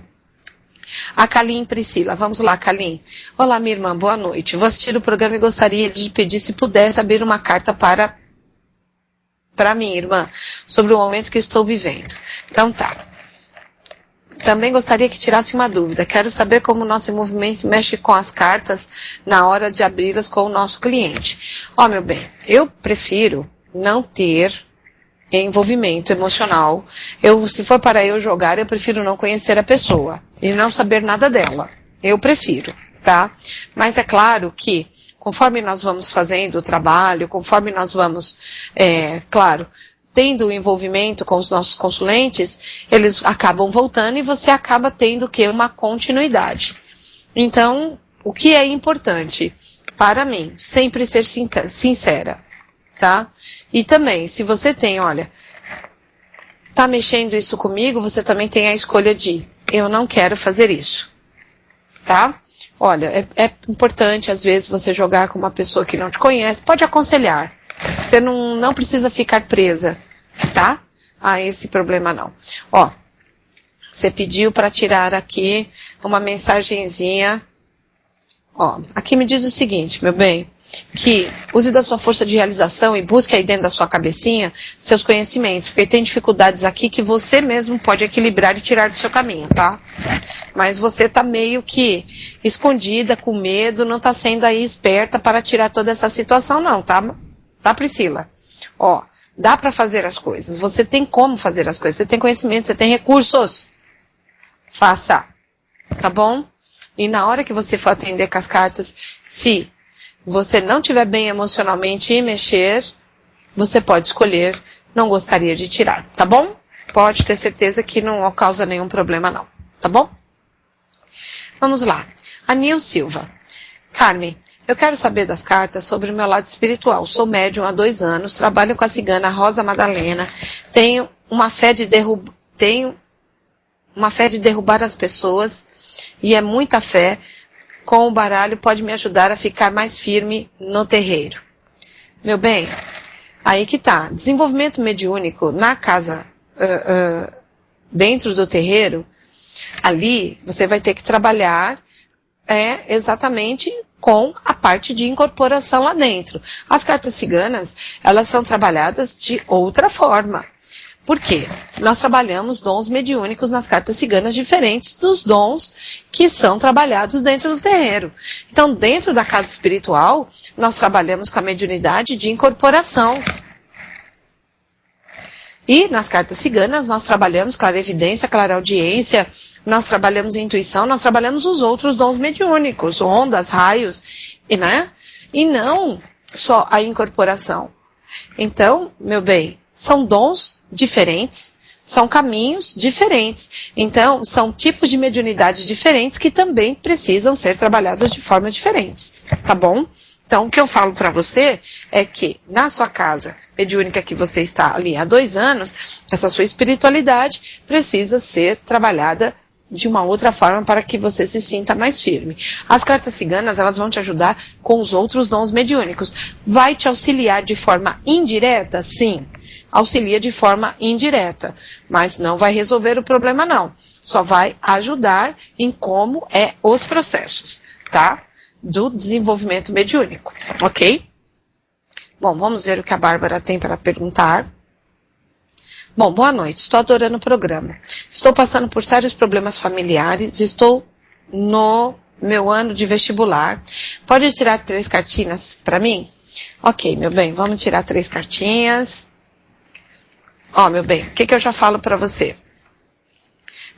[SPEAKER 2] A Kalim Priscila, vamos lá, Kalim. Olá, minha irmã, boa noite. Vou assistir o programa e gostaria de pedir se pudesse abrir uma carta para minha irmã, sobre o momento que estou vivendo. Então tá. Também gostaria que tirasse uma dúvida. Quero saber como o nosso movimento mexe com as cartas na hora de abri-las com o nosso cliente. Ó, meu bem, eu prefiro não ter envolvimento emocional. Se for para eu jogar, eu prefiro não conhecer a pessoa e não saber nada dela. Eu prefiro, tá? Mas é claro que, conforme nós vamos fazendo o trabalho, conforme nós vamos, claro, tendo o envolvimento com os nossos consulentes, eles acabam voltando e você acaba tendo uma continuidade. Então, o que é importante para mim? Sempre ser sincera, tá? E também, se você tem, olha, tá mexendo isso comigo, você também tem a escolha de, eu não quero fazer isso, tá? Olha, é importante, às vezes, você jogar com uma pessoa que não te conhece, pode aconselhar. Você não precisa ficar presa, tá? A esse problema não. Ó, você pediu para tirar aqui uma mensagenzinha. Ó, aqui me diz o seguinte, meu bem, que use da sua força de realização e busque aí dentro da sua cabecinha seus conhecimentos, porque tem dificuldades aqui que você mesmo pode equilibrar e tirar do seu caminho, tá? Mas você tá meio que escondida, com medo, não tá sendo aí esperta para tirar toda essa situação não, tá? Tá, Priscila? Ó, dá para fazer as coisas, você tem como fazer as coisas, você tem conhecimento, você tem recursos. Faça, tá bom? E na hora que você for atender com as cartas, se você não estiver bem emocionalmente e mexer, você pode escolher, não gostaria de tirar, tá bom? Pode ter certeza que não causa nenhum problema não, tá bom? Vamos lá. Anil Silva. Carmen, eu quero saber das cartas sobre o meu lado espiritual. Sou médium há 2 anos, trabalho com a cigana Rosa Madalena, tenho uma fé de derrubar as pessoas, e é muita fé. Com o baralho pode me ajudar a ficar mais firme no terreiro. Meu bem, aí que tá. Desenvolvimento mediúnico na casa, dentro do terreiro, ali você vai ter que trabalhar exatamente com a parte de incorporação lá dentro. As cartas ciganas, elas são trabalhadas de outra forma. Por quê? Nós trabalhamos dons mediúnicos nas cartas ciganas diferentes dos dons que são trabalhados dentro do terreiro. Então, dentro da casa espiritual, nós trabalhamos com a mediunidade de incorporação. E nas cartas ciganas, nós trabalhamos clarevidência, clareaudiência, nós trabalhamos intuição, nós trabalhamos os outros dons mediúnicos, ondas, raios, e não só a incorporação. Então, meu bem, são dons diferentes, são caminhos diferentes. Então, são tipos de mediunidade diferentes que também precisam ser trabalhadas de formas diferentes, tá bom? Então, o que eu falo para você é que na sua casa mediúnica que você está ali há 2 anos, essa sua espiritualidade precisa ser trabalhada de uma outra forma para que você se sinta mais firme. As cartas ciganas, elas vão te ajudar com os outros dons mediúnicos. Vai te auxiliar de forma indireta? Sim. Auxilia de forma indireta, mas não vai resolver o problema não. Só vai ajudar em como os processos, tá? Do desenvolvimento mediúnico, ok? Bom, vamos ver o que a Bárbara tem para perguntar. Bom, boa noite, estou adorando o programa. Estou passando por sérios problemas familiares, estou no meu ano de vestibular. Pode tirar 3 cartinhas para mim? Ok, meu bem, vamos tirar 3 cartinhas. Ó, meu bem, o que eu já falo para você?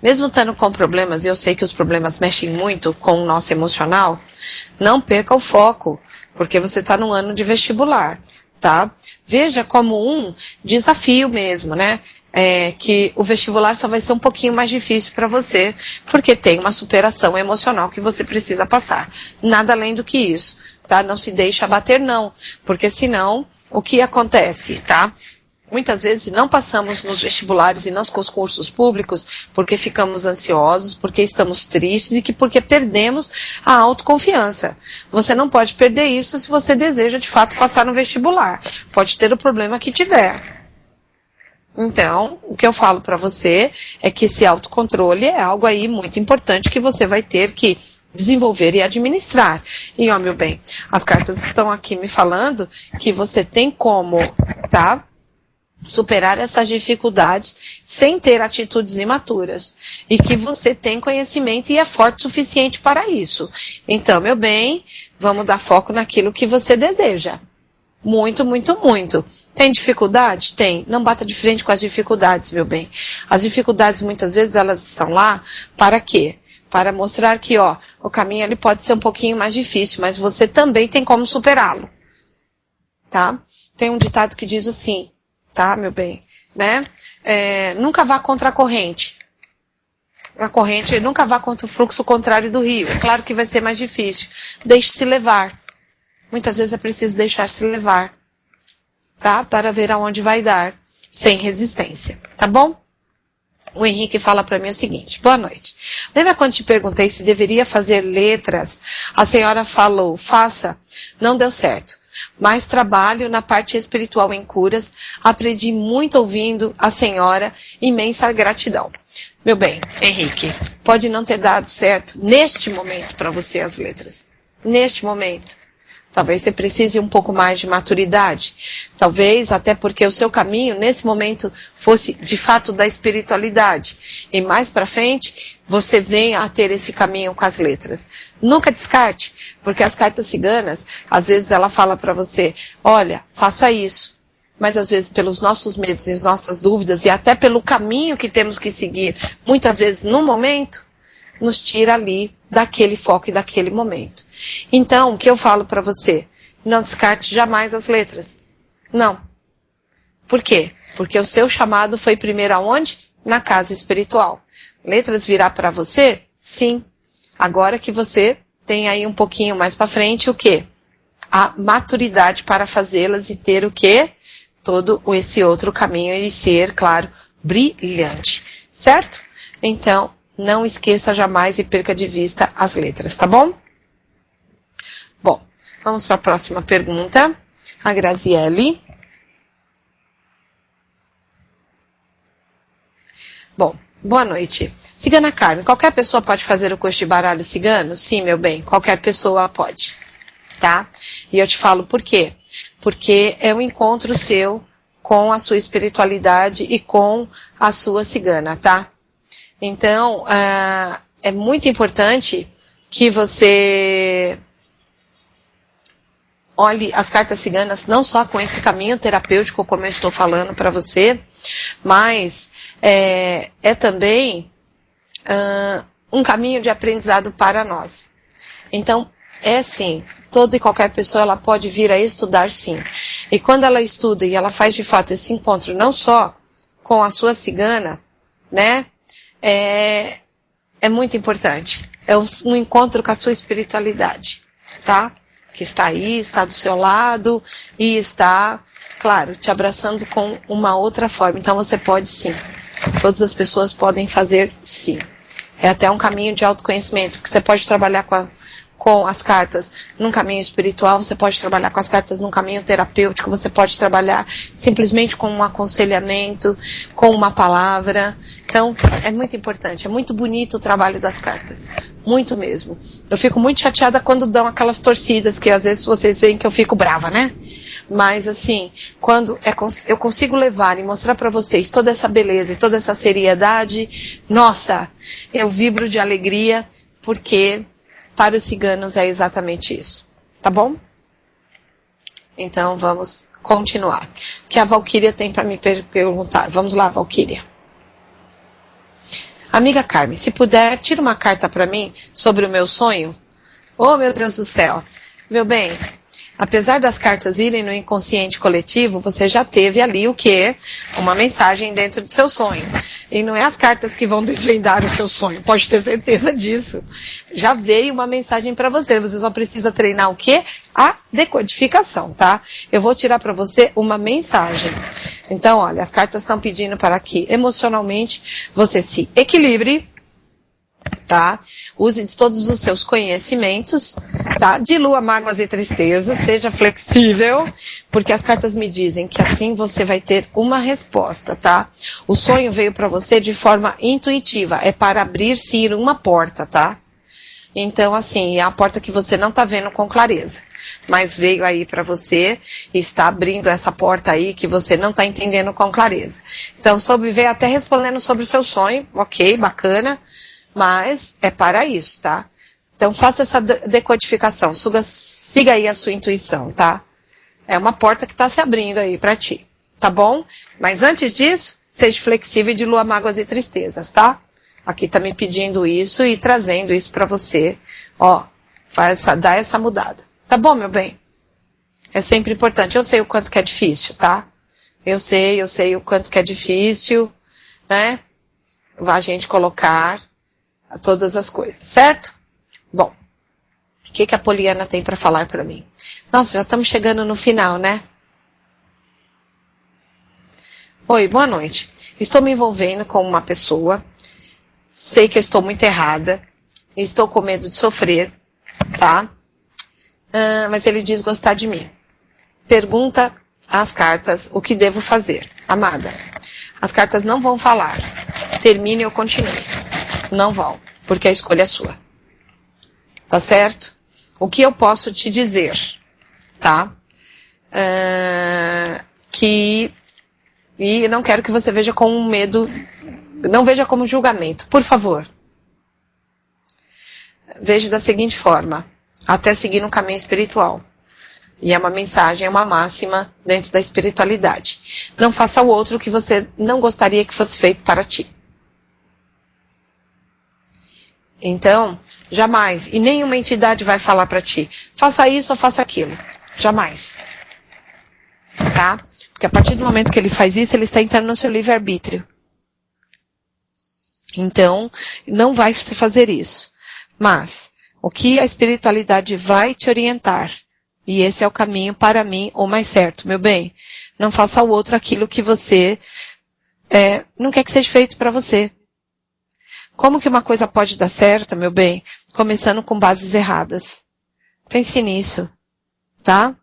[SPEAKER 2] Mesmo estando com problemas, e eu sei que os problemas mexem muito com o nosso emocional, não perca o foco, porque você está no ano de vestibular, tá? Veja como um desafio mesmo, né? Que o vestibular só vai ser um pouquinho mais difícil para você, porque tem uma superação emocional que você precisa passar. Nada além do que isso, tá? Não se deixe abater não, porque senão, o que acontece, tá? muitas vezes não passamos nos vestibulares e nos concursos públicos porque ficamos ansiosos, porque estamos tristes e porque perdemos a autoconfiança. Você não pode perder isso se você deseja de fato passar no vestibular. Pode ter o problema que tiver. Então, o que eu falo para você é que esse autocontrole é algo aí muito importante que você vai ter que desenvolver e administrar. E, ó, meu bem, as cartas estão aqui me falando que você tem como, tá? Superar essas dificuldades sem ter atitudes imaturas. E que você tem conhecimento e é forte o suficiente para isso. Então, meu bem, vamos dar foco naquilo que você deseja. Muito, muito, muito. Tem dificuldade? Tem. Não bata de frente com as dificuldades, meu bem. As dificuldades, muitas vezes, elas estão lá para quê? Para mostrar que, ó, o caminho ele pode ser um pouquinho mais difícil, mas você também tem como superá-lo. Tá? Tem um ditado que diz assim, tá, meu bem, né? Nunca vá contra a corrente. A corrente nunca vá contra o fluxo contrário do rio. É claro que vai ser mais difícil. Deixe-se levar. Muitas vezes é preciso deixar-se levar, tá? Para ver aonde vai dar, sem resistência, tá bom? O Henrique fala para mim o seguinte: boa noite. Lembra quando te perguntei se deveria fazer letras? A senhora falou, faça. Não deu certo. Mas trabalho na parte espiritual em curas. Aprendi muito ouvindo a senhora. Imensa gratidão. Meu bem, Henrique, pode não ter dado certo neste momento para você as letras. Neste momento. Talvez você precise um pouco mais de maturidade. Talvez até porque o seu caminho, nesse momento, fosse de fato da espiritualidade. E mais para frente, você venha a ter esse caminho com as letras. Nunca descarte, porque as cartas ciganas, às vezes ela fala para você, olha, faça isso. Mas às vezes pelos nossos medos e as nossas dúvidas, e até pelo caminho que temos que seguir, muitas vezes no momento, nos tira ali daquele foco e daquele momento. Então, o que eu falo para você? Não descarte jamais as letras. Não. Por quê? Porque o seu chamado foi primeiro aonde? Na casa espiritual. Letras virá para você? Sim. Agora que você tem aí um pouquinho mais para frente, o quê? A maturidade para fazê-las e ter o quê? Todo esse outro caminho e ser, claro, brilhante. Certo? Então, não esqueça jamais e perca de vista as letras, tá bom? Bom, vamos para a próxima pergunta. A Graziele. Bom, boa noite. Cigana Carmen, qualquer pessoa pode fazer o curso de baralho cigano? Sim, meu bem, qualquer pessoa pode, tá? E eu te falo por quê? Porque é um encontro seu com a sua espiritualidade e com a sua cigana, tá? Então, é muito importante que você olhe as cartas ciganas não só com esse caminho terapêutico, como eu estou falando para você, mas é também um caminho de aprendizado para nós. Então, sim, toda e qualquer pessoa ela pode vir a estudar sim. E quando ela estuda e ela faz de fato esse encontro não só com a sua cigana, né? É muito importante. É um encontro com a sua espiritualidade, tá? Que está aí, está do seu lado e está, claro, te abraçando com uma outra forma. Então você pode sim. Todas as pessoas podem fazer sim. É até um caminho de autoconhecimento, porque você pode trabalhar com as cartas num caminho espiritual, você pode trabalhar com as cartas num caminho terapêutico, você pode trabalhar simplesmente com um aconselhamento, com uma palavra. Então, é muito importante, é muito bonito o trabalho das cartas. Muito mesmo. Eu fico muito chateada quando dão aquelas torcidas, que às vezes vocês veem que eu fico brava, né? Mas assim, quando eu consigo levar e mostrar para vocês toda essa beleza e toda essa seriedade, nossa, eu vibro de alegria, porque para os ciganos é exatamente isso. Tá bom? Então vamos continuar. O que a Valquíria tem para me perguntar? Vamos lá, Valquíria. Amiga Carmen, se puder, tira uma carta para mim sobre o meu sonho. Oh, meu Deus do céu. Meu bem, apesar das cartas irem no inconsciente coletivo, você já teve ali o quê? Uma mensagem dentro do seu sonho. E não é as cartas que vão desvendar o seu sonho, pode ter certeza disso. Já veio uma mensagem para você só precisa treinar o quê? A decodificação, tá? Eu vou tirar para você uma mensagem. Então, olha, as cartas estão pedindo para que emocionalmente você se equilibre, tá? Use todos os seus conhecimentos, tá? Dilua mágoas e tristezas, seja flexível, porque as cartas me dizem que assim você vai ter uma resposta, tá? O sonho veio para você de forma intuitiva, é para abrir-se uma porta, tá? Então, assim, é a porta que você não tá vendo com clareza, mas veio aí para você e está abrindo essa porta aí que você não tá entendendo com clareza. Então, veio até respondendo sobre o seu sonho, ok, bacana, mas é para isso, tá? Então, faça essa decodificação, siga aí a sua intuição, tá? É uma porta que tá se abrindo aí para ti, tá bom? Mas antes disso, seja flexível e dilua mágoas e tristezas, tá? Aqui tá me pedindo isso e trazendo isso para você. Ó, dá essa mudada. Tá bom, meu bem? É sempre importante. Eu sei o quanto que é difícil, tá? Eu sei o quanto que é difícil, né? A gente colocar todas as coisas, certo? Bom, o que a Poliana tem para falar para mim? Nossa, já estamos chegando no final, né? Oi, boa noite. Estou me envolvendo com uma pessoa. Sei que eu estou muito errada. Estou com medo de sofrer, tá? Mas ele diz gostar de mim. Pergunta às cartas o que devo fazer. Amada, as cartas não vão falar. Termine ou continue. Não vão, porque a escolha é sua. Tá certo? O que eu posso te dizer, tá? E não quero que você veja com medo, não veja como julgamento, por favor. Veja da seguinte forma, até seguir no caminho espiritual. E é uma mensagem, é uma máxima dentro da espiritualidade. Não faça ao outro o que você não gostaria que fosse feito para ti. Então, jamais, e nenhuma entidade vai falar para ti, faça isso ou faça aquilo. Jamais. Tá? Porque a partir do momento que ele faz isso, ele está entrando no seu livre-arbítrio. Então, não vai se fazer isso. Mas, o que a espiritualidade vai te orientar, e esse é o caminho para mim, o mais certo, meu bem, não faça ao outro aquilo que você não quer que seja feito para você. Como que uma coisa pode dar certo, meu bem, começando com bases erradas? Pense nisso, tá?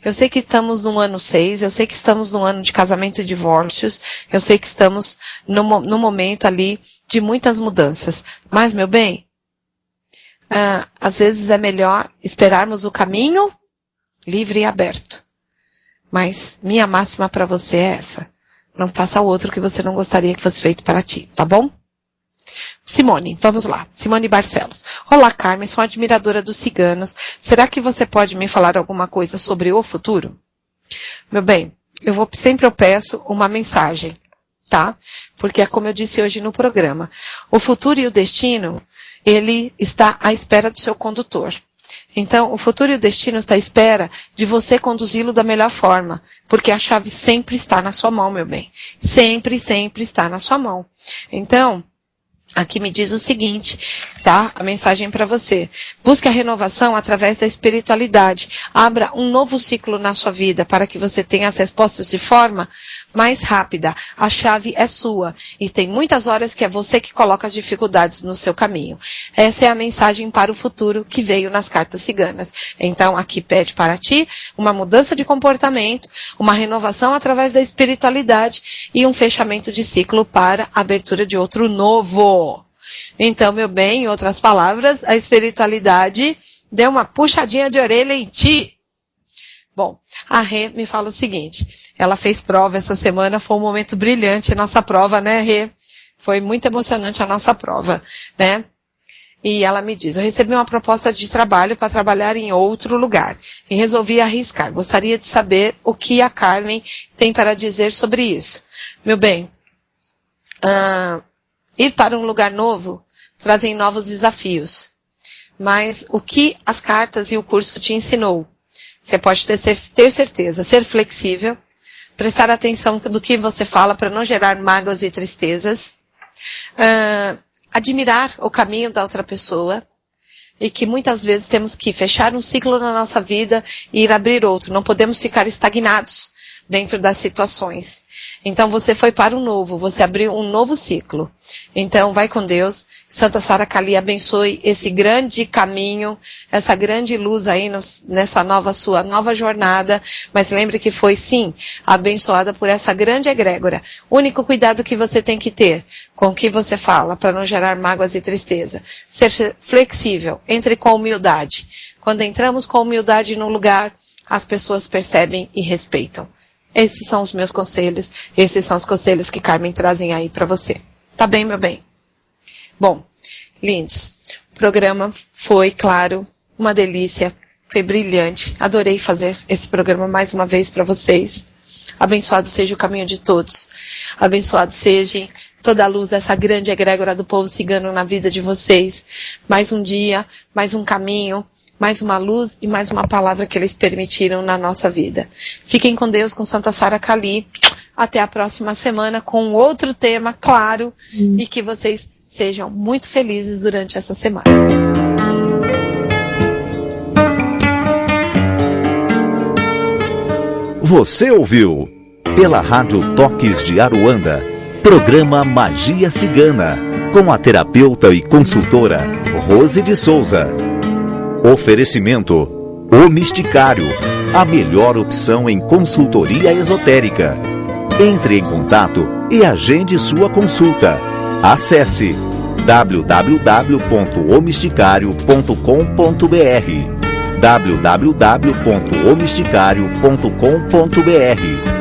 [SPEAKER 2] Eu sei que estamos no ano 6, eu sei que estamos no ano de casamento e divórcios, eu sei que estamos no momento ali de muitas mudanças. Mas, meu bem, às vezes é melhor esperarmos o caminho livre e aberto. Mas minha máxima para você é essa. Não faça ao outro o que você não gostaria que fosse feito para ti, tá bom? Simone, vamos lá. Simone Barcelos. Olá, Carmen, sou admiradora dos ciganos. Será que você pode me falar alguma coisa sobre o futuro? Meu bem, sempre eu peço uma mensagem, tá? Porque é como eu disse hoje no programa. O futuro e o destino, ele está à espera do seu condutor. Então, o futuro e o destino está à espera de você conduzi-lo da melhor forma. Porque a chave sempre está na sua mão, meu bem. Sempre, sempre está na sua mão. Então, aqui me diz o seguinte, tá? A mensagem para você. Busque a renovação através da espiritualidade. Abra um novo ciclo na sua vida para que você tenha as respostas de forma mais rápida. A chave é sua. E tem muitas horas que é você que coloca as dificuldades no seu caminho. Essa é a mensagem para o futuro que veio nas cartas ciganas. Então, aqui pede para ti uma mudança de comportamento, uma renovação através da espiritualidade e um fechamento de ciclo para a abertura de outro novo. Então, meu bem, em outras palavras, a espiritualidade deu uma puxadinha de orelha em ti. Bom, a Rê me fala o seguinte, ela fez prova essa semana, foi um momento brilhante a nossa prova, né, Rê? Foi muito emocionante a nossa prova, né? E ela me diz, eu recebi uma proposta de trabalho para trabalhar em outro lugar e resolvi arriscar. Gostaria de saber o que a Carmen tem para dizer sobre isso. Meu bem, ir para um lugar novo trazem novos desafios. Mas o que as cartas e o curso te ensinou? Você pode ter certeza, ser flexível, prestar atenção do que você fala para não gerar mágoas e tristezas, admirar o caminho da outra pessoa e que muitas vezes temos que fechar um ciclo na nossa vida e ir abrir outro. Não podemos ficar estagnados. dentro das situações. Então você foi para o novo, você abriu um novo ciclo. Então vai com Deus, Santa Sara Kali abençoe esse grande caminho, essa grande luz aí nessa sua nova jornada, mas lembre que foi sim, abençoada por essa grande egrégora. O único cuidado que você tem que ter com o que você fala, para não gerar mágoas e tristeza. Ser flexível, entre com humildade. Quando entramos com humildade no lugar, as pessoas percebem e respeitam. Esses são os meus conselhos, esses são os conselhos que Carmen trazem aí para você. Tá bem, meu bem? Bom, lindos, o programa foi, claro, uma delícia, foi brilhante, adorei fazer esse programa mais uma vez para vocês. Abençoado seja o caminho de todos, abençoado seja toda a luz dessa grande egrégora do povo cigano na vida de vocês. Mais um dia, mais um caminho, mais uma luz e mais uma palavra que eles permitiram na nossa vida. Fiquem com Deus, com Santa Sara Kali. Até a próxima semana com outro tema, claro, e que vocês sejam muito felizes durante essa semana.
[SPEAKER 1] Você ouviu, pela Rádio Toques de Aruanda, programa Magia Cigana, com a terapeuta e consultora Rose de Souza. Oferecimento: O Misticário, a melhor opção em consultoria esotérica. Entre em contato e agende sua consulta. Acesse www.omisticario.com.br www.omisticario.com.br